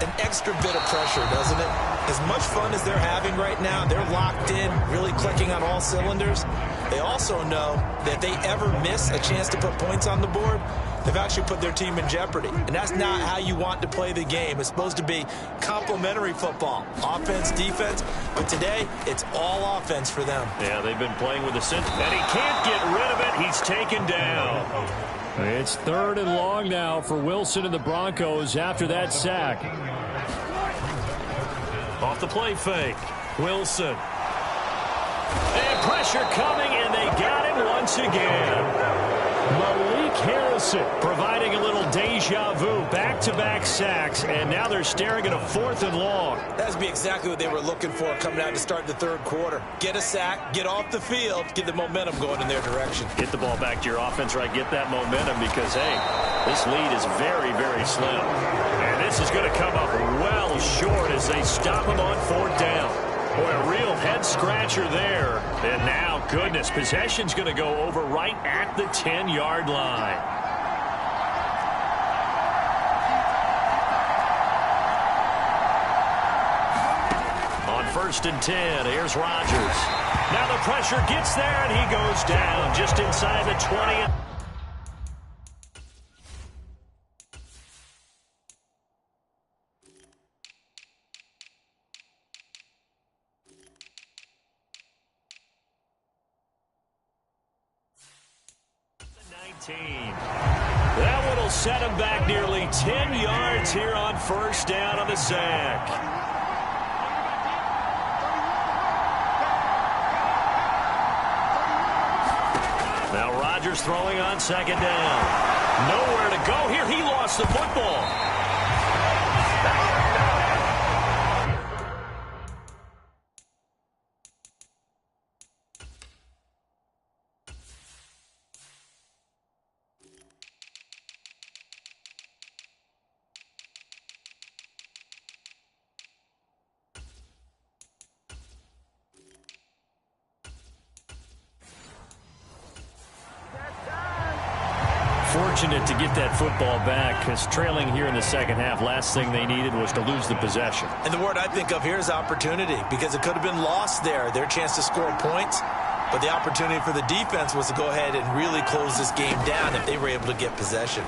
an extra bit of pressure, doesn't it? As much fun as they're having right now, they're locked in, really clicking on all cylinders. They also know that if they ever miss a chance to put points on the board, they've actually put their team in jeopardy. And that's not how you want to play the game. It's supposed to be complementary football, offense, defense. But today, it's all offense for them. Yeah, they've been playing with a sense, and he can't get rid of it. He's taken down. It's third and long now for Wilson and the Broncos after that sack. Off the play fake, Wilson. And pressure coming, and they got him once again. Malik Harrison providing a little deja vu. Back-to-back sacks, and now they're staring at a 4th and long. That's be exactly what they were looking for coming out to start the third quarter. Get a sack, get off the field, get the momentum going in their direction. Get the ball back to your offense, right? Get that momentum because, hey, this lead is very, very slim. And this is going to come up well short as they stop him on 4th down. Boy, a real head-scratcher there. And now, goodness, possession's going to go over right at the 10-yard line. On 1st and 10, here's Rodgers. Now the pressure gets there, and he goes down just inside the 20. That one will set him back nearly 10 yards here on 1st down on the sack. Now Rodgers throwing on 2nd down. Nowhere to go here. He lost the football. Fortunate to get that football back because trailing here in the 2nd half, last thing they needed was to lose the possession. And the word I think of here is opportunity because it could have been lost there, their chance to score points. But the opportunity for the defense was to go ahead and really close this game down if they were able to get possession.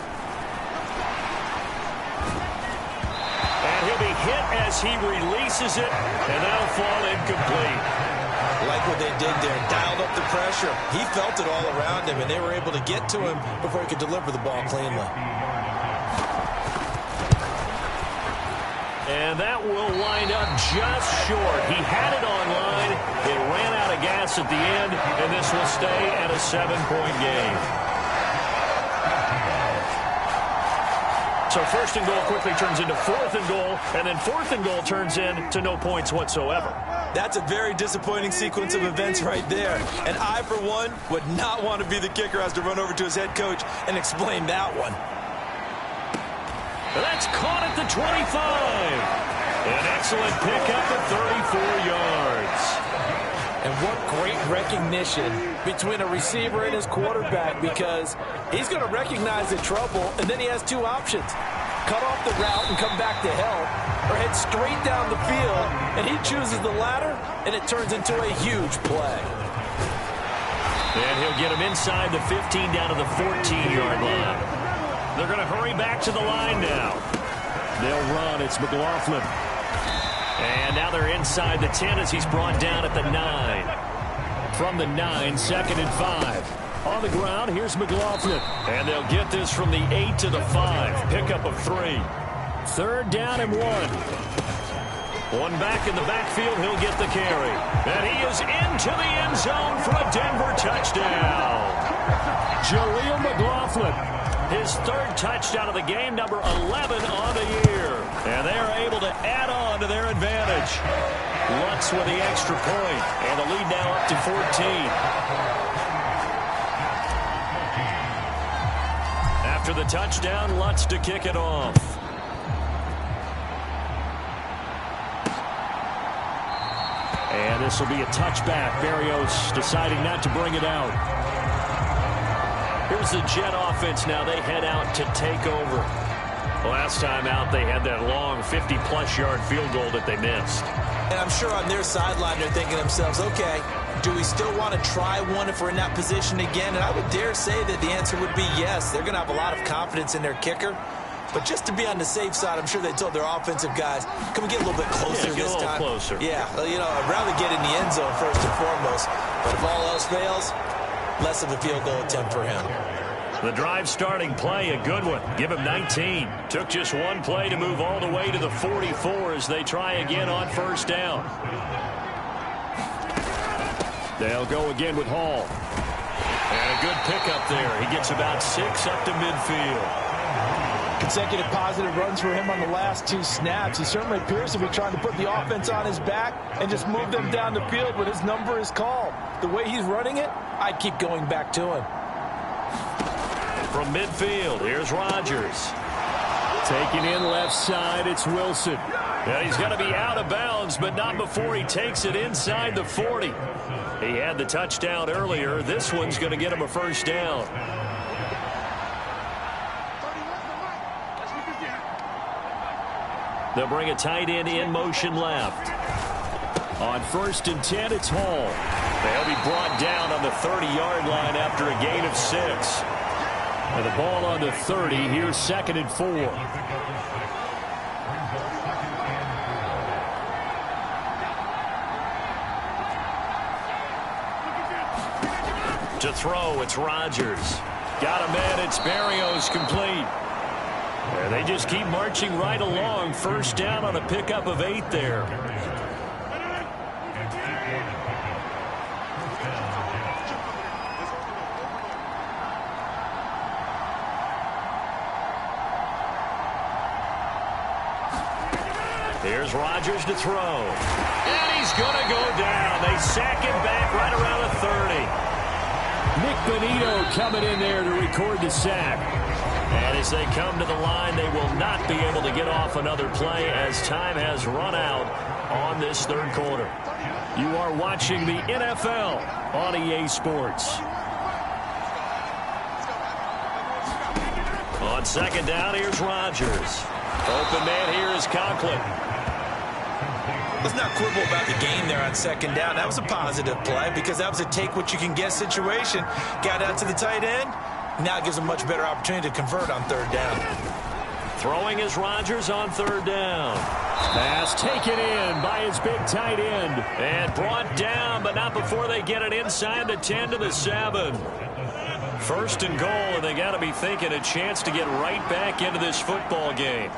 And he'll be hit as he releases it, and that'll fall incomplete. Like what they did there, dialed up the pressure. He felt it all around him, and they were able to get to him before he could deliver the ball cleanly. And that will wind up just short. He had it on line. It ran out of gas at the end, and this will stay at a 7-point game. So 1st and goal quickly turns into 4th and goal, and then 4th and goal turns into no points whatsoever. That's a very disappointing sequence of events right there. And I, for one, would not want to be the kicker who has to run over to his head coach and explain that one. That's caught at the 25. An excellent pickup at 34 yards. And what great recognition between a receiver and his quarterback, because he's going to recognize the trouble, and then he has 2 options. Cut off the route and come back to help, or head straight down the field, and he chooses the latter, and it turns into a huge play. And he'll get him inside the 15 down to the 14-yard line. They're going to hurry back to the line now. They'll run. It's McLaughlin. And now they're inside the 10 as he's brought down at the 9. From the 9, 2nd and 5. On the ground, here's McLaughlin. And they'll get this from the 8 to the 5. Pickup of 3. 3rd down and 1. One back in the backfield, he'll get the carry. And he is into the end zone for a Denver touchdown. Jaleel McLaughlin. His 3rd touchdown of the game, number 11 on the year. And they are able to add on to their advantage. Lutz with the extra point, and the lead now up to 14. After the touchdown, Lutz to kick it off. And this will be a touchback. Barrios deciding not to bring it out. Here's the Jet offense now. They head out to take over. Last time out, they had that long 50-plus yard field goal that they missed. And I'm sure on their sideline, they're thinking to themselves, okay, do we still want to try one if we're in that position again? And I would dare say that the answer would be yes. They're going to have a lot of confidence in their kicker. But just to be on the safe side, I'm sure they told their offensive guys, can we get a little bit closer this time? Closer. Yeah, you know, I'd rather get in the end zone first and foremost. But if all else fails, less of a field goal attempt for him. The drive starting play, a good one. Give him 19. Took just one play to move all the way to the 44 as they try again on 1st down. They'll go again with Hall. And a good pickup there. He gets about 6 up to midfield. Consecutive positive runs for him on the last 2 snaps. He certainly appears to be trying to put the offense on his back and just move them down the field when his number is called. The way he's running it, I'd keep going back to him. From midfield, here's Rodgers. Taking in left side, it's Wilson. And he's going to be out of bounds, but not before he takes it inside the 40. He had the touchdown earlier. This one's going to get him a first down. They'll bring a tight end in motion left. On 1st and 10, it's Hall. They'll be brought down on the 30-yard line after a gain of 6. And the ball on the 30. Here's 2nd and 4. To throw, it's Rodgers. Got a man, it's Berrios, complete. And they just keep marching right along. First down on a pickup of 8 there. Here's Rodgers to throw. And he's going to go down. They sack him back right around the 30. Nick Benito coming in there to record the sack. And as they come to the line, they will not be able to get off another play as time has run out on this 3rd quarter. You are watching the NFL on EA Sports. On 2nd down, here's Rodgers. Open man here is Conklin. Let's not quibble about the game there on 2nd down. That was a positive play because that was a take-what-you-can-get situation. Got out to the tight end. Now it gives them a much better opportunity to convert on 3rd down. Throwing is Rodgers on 3rd down. Pass taken in by his big tight end. And brought down, but not before they get it inside the 10 to the 7. 1st and goal, and they got to be thinking a chance to get right back into this football game.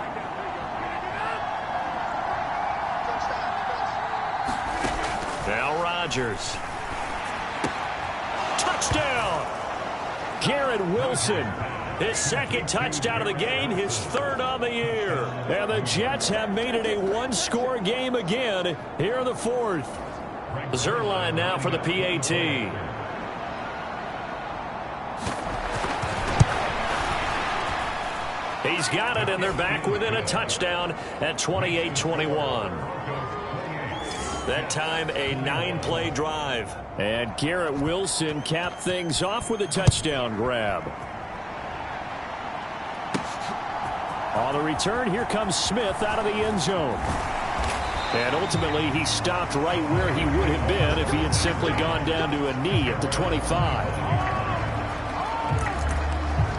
Now Rodgers. Touchdown! Garrett Wilson. His 2nd touchdown of the game, his 3rd on the year. And the Jets have made it a 1-score game again here in the 4th. Zerline now for the PAT. He's got it, and they're back within a touchdown at 28-21. That time, a 9-play drive. And Garrett Wilson capped things off with a touchdown grab. On the return, here comes Smith out of the end zone. And ultimately, he stopped right where he would have been if he had simply gone down to a knee at the 25.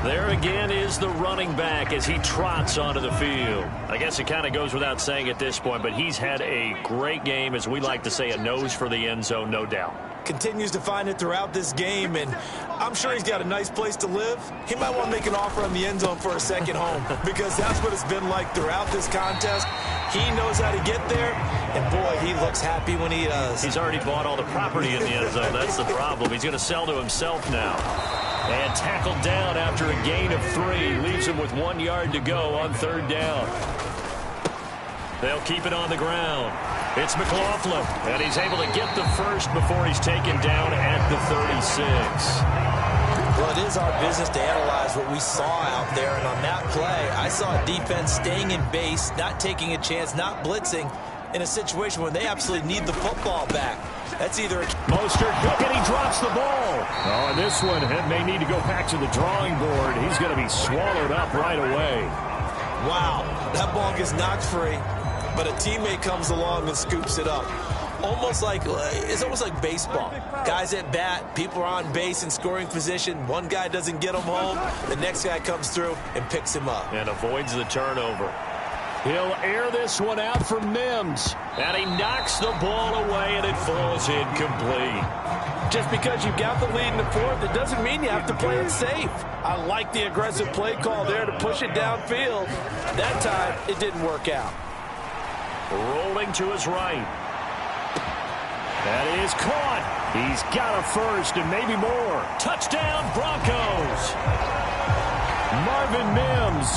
There again is the running back as he trots onto the field. I guess it kind of goes without saying at this point, but he's had a great game, as we like to say, a nose for the end zone, no doubt. Continues to find it throughout this game, and I'm sure he's got a nice place to live. He might want to make an offer on the end zone for a second home because that's what it's been like throughout this contest. He knows how to get there, and boy, he looks happy when he does. He's already bought all the property in the end zone. That's the problem. He's going to sell to himself now. And tackled down after a gain of 3. Leaves him with 1 yard to go on 3rd down. They'll keep it on the ground. It's McLaughlin, and he's able to get the first before he's taken down at the 36. Well, it is our business to analyze what we saw out there, and on that play, I saw a defense staying in base, not taking a chance, not blitzing, in a situation where they absolutely need the football back. That's either Mostert, and he drops the ball. Oh, and this one may need to go back to the drawing board. He's going to be swallowed up right away. Wow, that ball gets knocked free, but a teammate comes along and scoops it up. It's almost like baseball. Guys at bat, people are on base in scoring position. One guy doesn't get him home. The next guy comes through and picks him up. And avoids the turnover. He'll air this one out for Mims. And he knocks the ball away, and it falls incomplete. Just because you got the lead in the 4th, it doesn't mean you have to play it safe. I like the aggressive play call there to push it downfield. That time, it didn't work out. Rolling to his right. That is caught. He's got a first and maybe more. Touchdown, Broncos. Marvin Mims,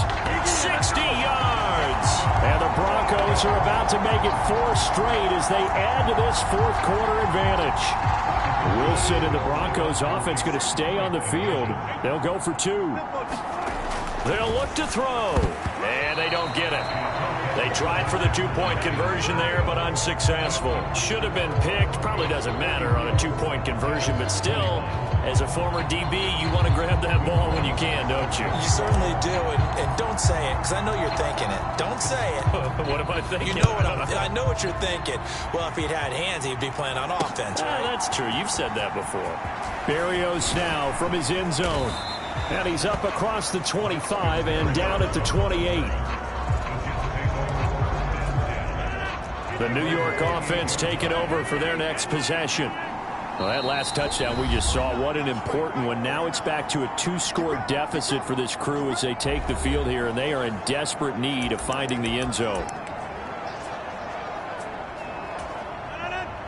60 yards. and the Broncos are about to make it 4 straight as they add to this fourth quarter advantage. Wilson and the Broncos offense going to stay on the field. They'll go for 2. They'll look to throw, and they don't get it. They tried for the 2-point conversion there, but unsuccessful. Should have been picked. Probably doesn't matter on a 2-point conversion, but still, as a former DB, you want to grab that ball when you can, don't you? You certainly do, and don't say it, because I know you're thinking it. Don't say it. What am I thinking? You know what I know what you're thinking. Well, if he'd had hands, he'd be playing on offense, right? That's true. You've said that before. Berrios now from his end zone. And he's up across the 25 and down at the 28. The New York offense taking over for their next possession. Well, that last touchdown we just saw, what an important one. Now it's back to a 2-score deficit for this crew as they take the field here, and they are in desperate need of finding the end zone.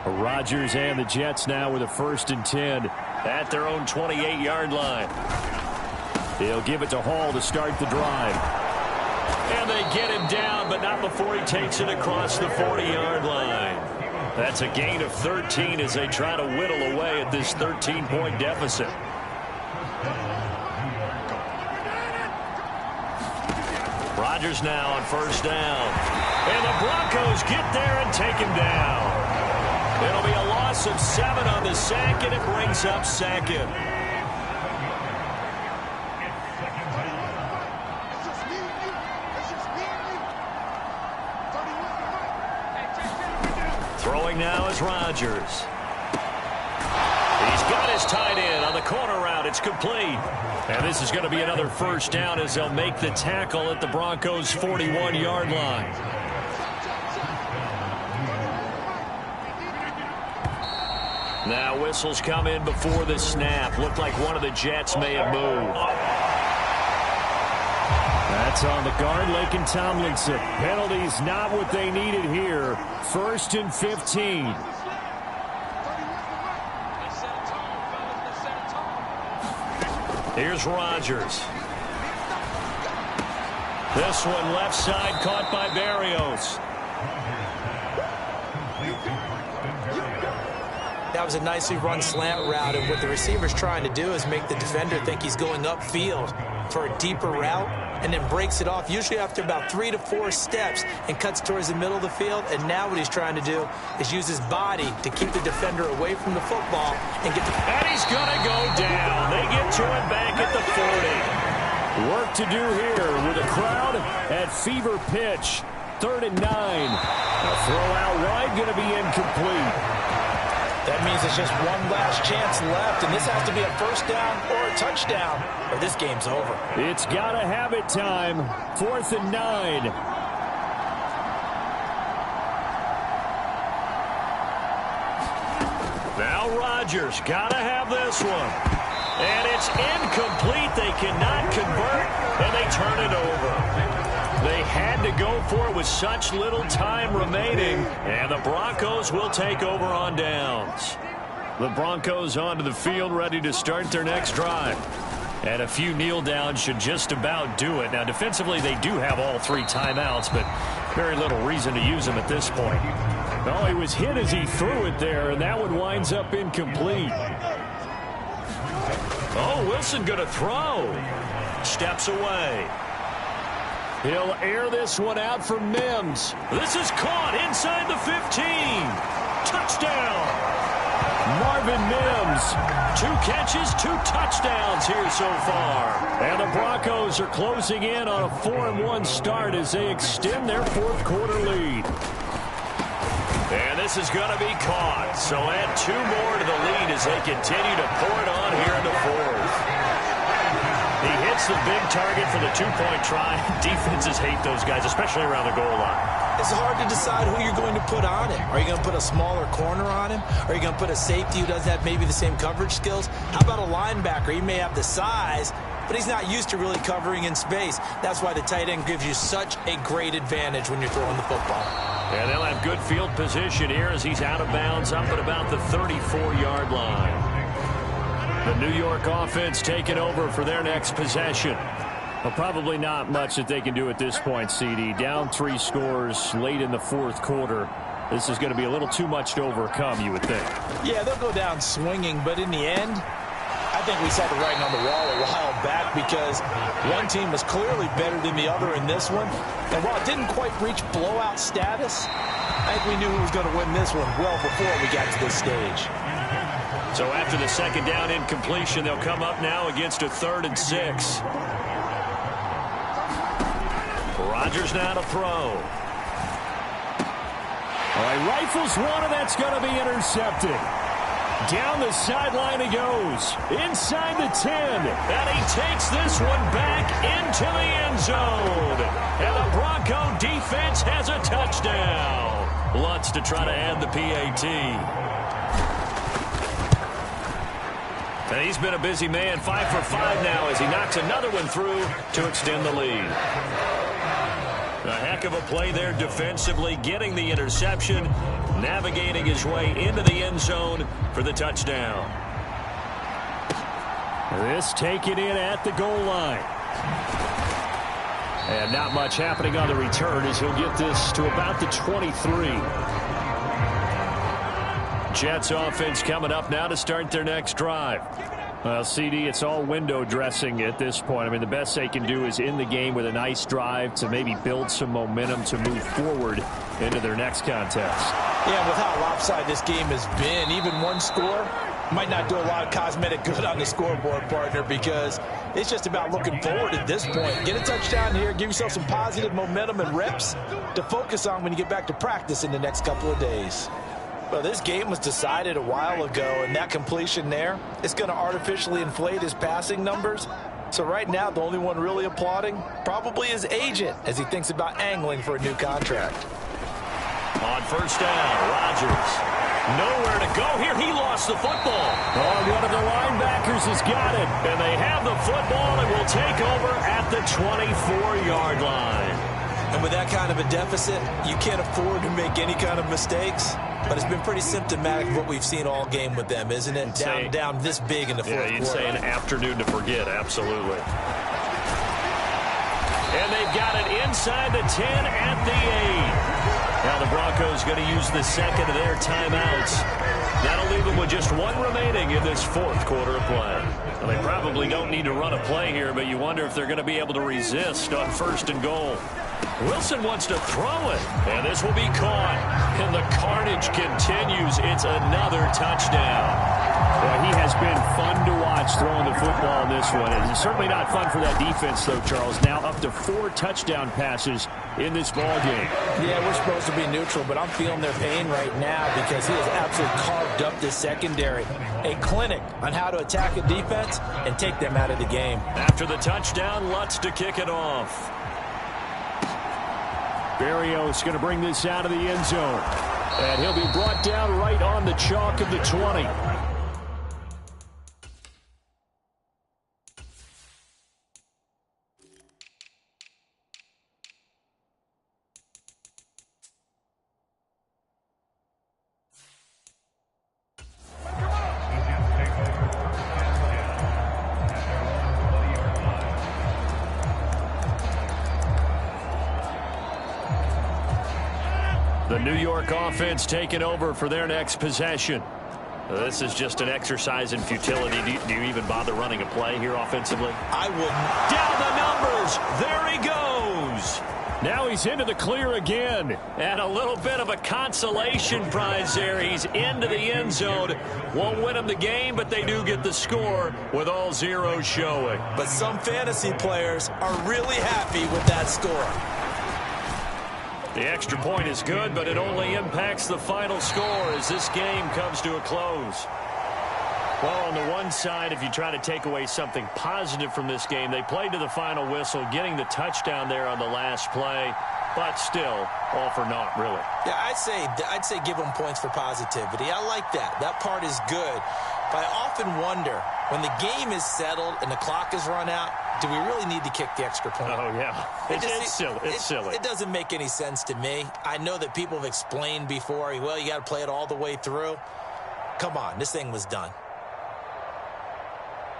Rodgers and the Jets now with a 1st and 10 at their own 28-yard line. They'll give it to Hall to start the drive. And they get him down, but not before he takes it across the 40-yard line. That's a gain of 13 as they try to whittle away at this 13-point deficit. Rodgers now on 1st down. And the Broncos get there and take him down. It'll be a loss of 7 on the sack, and it brings up 2nd. Throwing now is Rodgers. He's got his tight end on the corner route. It's complete. And this is going to be another 1st down as they'll make the tackle at the Broncos' 41-yard line. Now whistles come in before the snap. Looked like one of the Jets may have moved. That's on the guard, Laken Tomlinson. Penalties not what they needed here. 1st and 15. Here's Rodgers. This one left side caught by Berrios. That was a nicely run slant route, and what the receiver's trying to do is make the defender think he's going upfield for a deeper route, and then breaks it off, usually after about 3 to 4 steps, and cuts towards the middle of the field. And now what he's trying to do is use his body to keep the defender away from the football and get the... And he's going to go down. They get to him back at the 40. Work to do here with a crowd at fever pitch. 3rd and 9. A throw out wide going to be incomplete. That means there's just one last chance left, and this has to be a 1st down or a touchdown, or this game's over. It's got to have it time. 4th and 9. Now Rodgers got to have this one. And it's incomplete. They cannot convert, and they turn it over. They had to go for it with such little time remaining, and the Broncos will take over on downs. The Broncos onto the field, ready to start their next drive. And a few kneel downs should just about do it. Now, defensively, they do have all 3 timeouts, but very little reason to use them at this point. Oh, he was hit as he threw it there, and that one winds up incomplete. Oh, Wilson going to throw. Steps away. He'll air this one out for Mims. This is caught inside the 15. Touchdown. Marvin Mims. 2 catches, 2 touchdowns here so far. And the Broncos are closing in on a 4-1 start as they extend their 4th quarter lead. And this is going to be caught. So add 2 more to the lead as they continue to pour it on here in the 4th. He hits the big target for the 2-point try. Defenses hate those guys, especially around the goal line. It's hard to decide who you're going to put on him. Are you going to put a smaller corner on him? Are you going to put a safety who doesn't have maybe the same coverage skills? How about a linebacker? He may have the size, but he's not used to really covering in space. That's why the tight end gives you such a great advantage when you're throwing the football. And they'll have good field position here as he's out of bounds up at about the 34-yard line. The New York offense taking over for their next possession. Well, probably not much that they can do at this point, CD. Down 3 scores late in the fourth quarter. This is going to be a little too much to overcome, you would think. Yeah, they'll go down swinging, but in the end, I think we saw the writing on the wall a while back because one team was clearly better than the other in this one. And while it didn't quite reach blowout status, I think we knew who was going to win this one well before we got to this stage. So after the second down incompletion, they'll come up now against a 3rd and 6. Rodgers now to throw. All right, rifles one, and that's going to be intercepted. Down the sideline he goes. Inside the 10. And he takes this one back into the end zone. And the Bronco defense has a touchdown. Lutz to try to add the PAT. And he's been a busy man, 5 for 5 now as he knocks another one through to extend the lead. A heck of a play there defensively, getting the interception, navigating his way into the end zone for the touchdown. This taken in at the goal line. And not much happening on the return as he'll get this to about the 23. Jets offense coming up now to start their next drive. Well, CD, it's all window dressing at this point. I mean, the best they can do is in the game with a nice drive to maybe build some momentum to move forward into their next contest. Yeah, with how lopsided this game has been, even one score might not do a lot of cosmetic good on the scoreboard, partner, because it's just about looking forward at this point. Get a touchdown here, give yourself some positive momentum and reps to focus on when you get back to practice in the next couple of days. Well, this game was decided a while ago, and that completion there is going to artificially inflate his passing numbers. So right now, the only one really applauding probably his agent as he thinks about angling for a new contract. On first down, Rodgers. Nowhere to go here. He lost the football. Oh, one of the linebackers has got it. And they have the football and will take over at the 24-yard line. And with that kind of a deficit, you can't afford to make any kind of mistakes. But it's been pretty symptomatic of what we've seen all game with them, isn't it? Down this big in the fourth quarter. Yeah, you'd say an afternoon to forget, absolutely. And they've got it inside the 10 at the 8. Now the Broncos going to use the second of their timeouts. That'll leave them with just one remaining in this fourth quarter of play. Well, they probably don't need to run a play here, but you wonder if they're going to be able to resist on 1st and goal. Wilson wants to throw it, and this will be caught. And the carnage continues. It's another touchdown. Well, he has been fun to watch throwing the football in this one. It's certainly not fun for that defense, though, Charles. Now up to 4 touchdown passes in this ball game. Yeah, we're supposed to be neutral, but I'm feeling their pain right now because he has absolutely carved up this secondary. A clinic on how to attack a defense and take them out of the game. After the touchdown, Lutz to kick it off. Berrios going to bring this out of the end zone. And he'll be brought down right on the chalk of the 20. The New York offense taking over for their next possession. This is just an exercise in futility. Do you even bother running a play here offensively? I wouldn't. Down the numbers. There he goes. Now he's into the clear again. And a little bit of a consolation prize there. He's into the end zone. Won't win him the game, but they do get the score with all zeros showing. But some fantasy players are really happy with that score. The extra point is good, but it only impacts the final score as this game comes to a close. Well, on the one side, if you try to take away something positive from this game, they played to the final whistle, getting the touchdown there on the last play, but still, all for naught, really. Yeah, I'd say give them points for positivity. I like that. That part is good. But I often wonder, when the game is settled and the clock is run out, do we really need to kick the extra point? Oh, yeah. It's silly. It's silly. It doesn't make any sense to me. I know that people have explained before, well, you got to play it all the way through. Come on, this thing was done.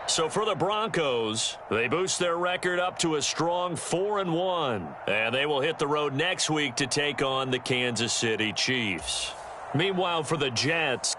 So for the Broncos, they boost their record up to a strong 4-1. And they will hit the road next week to take on the Kansas City Chiefs. Meanwhile, for the Jets,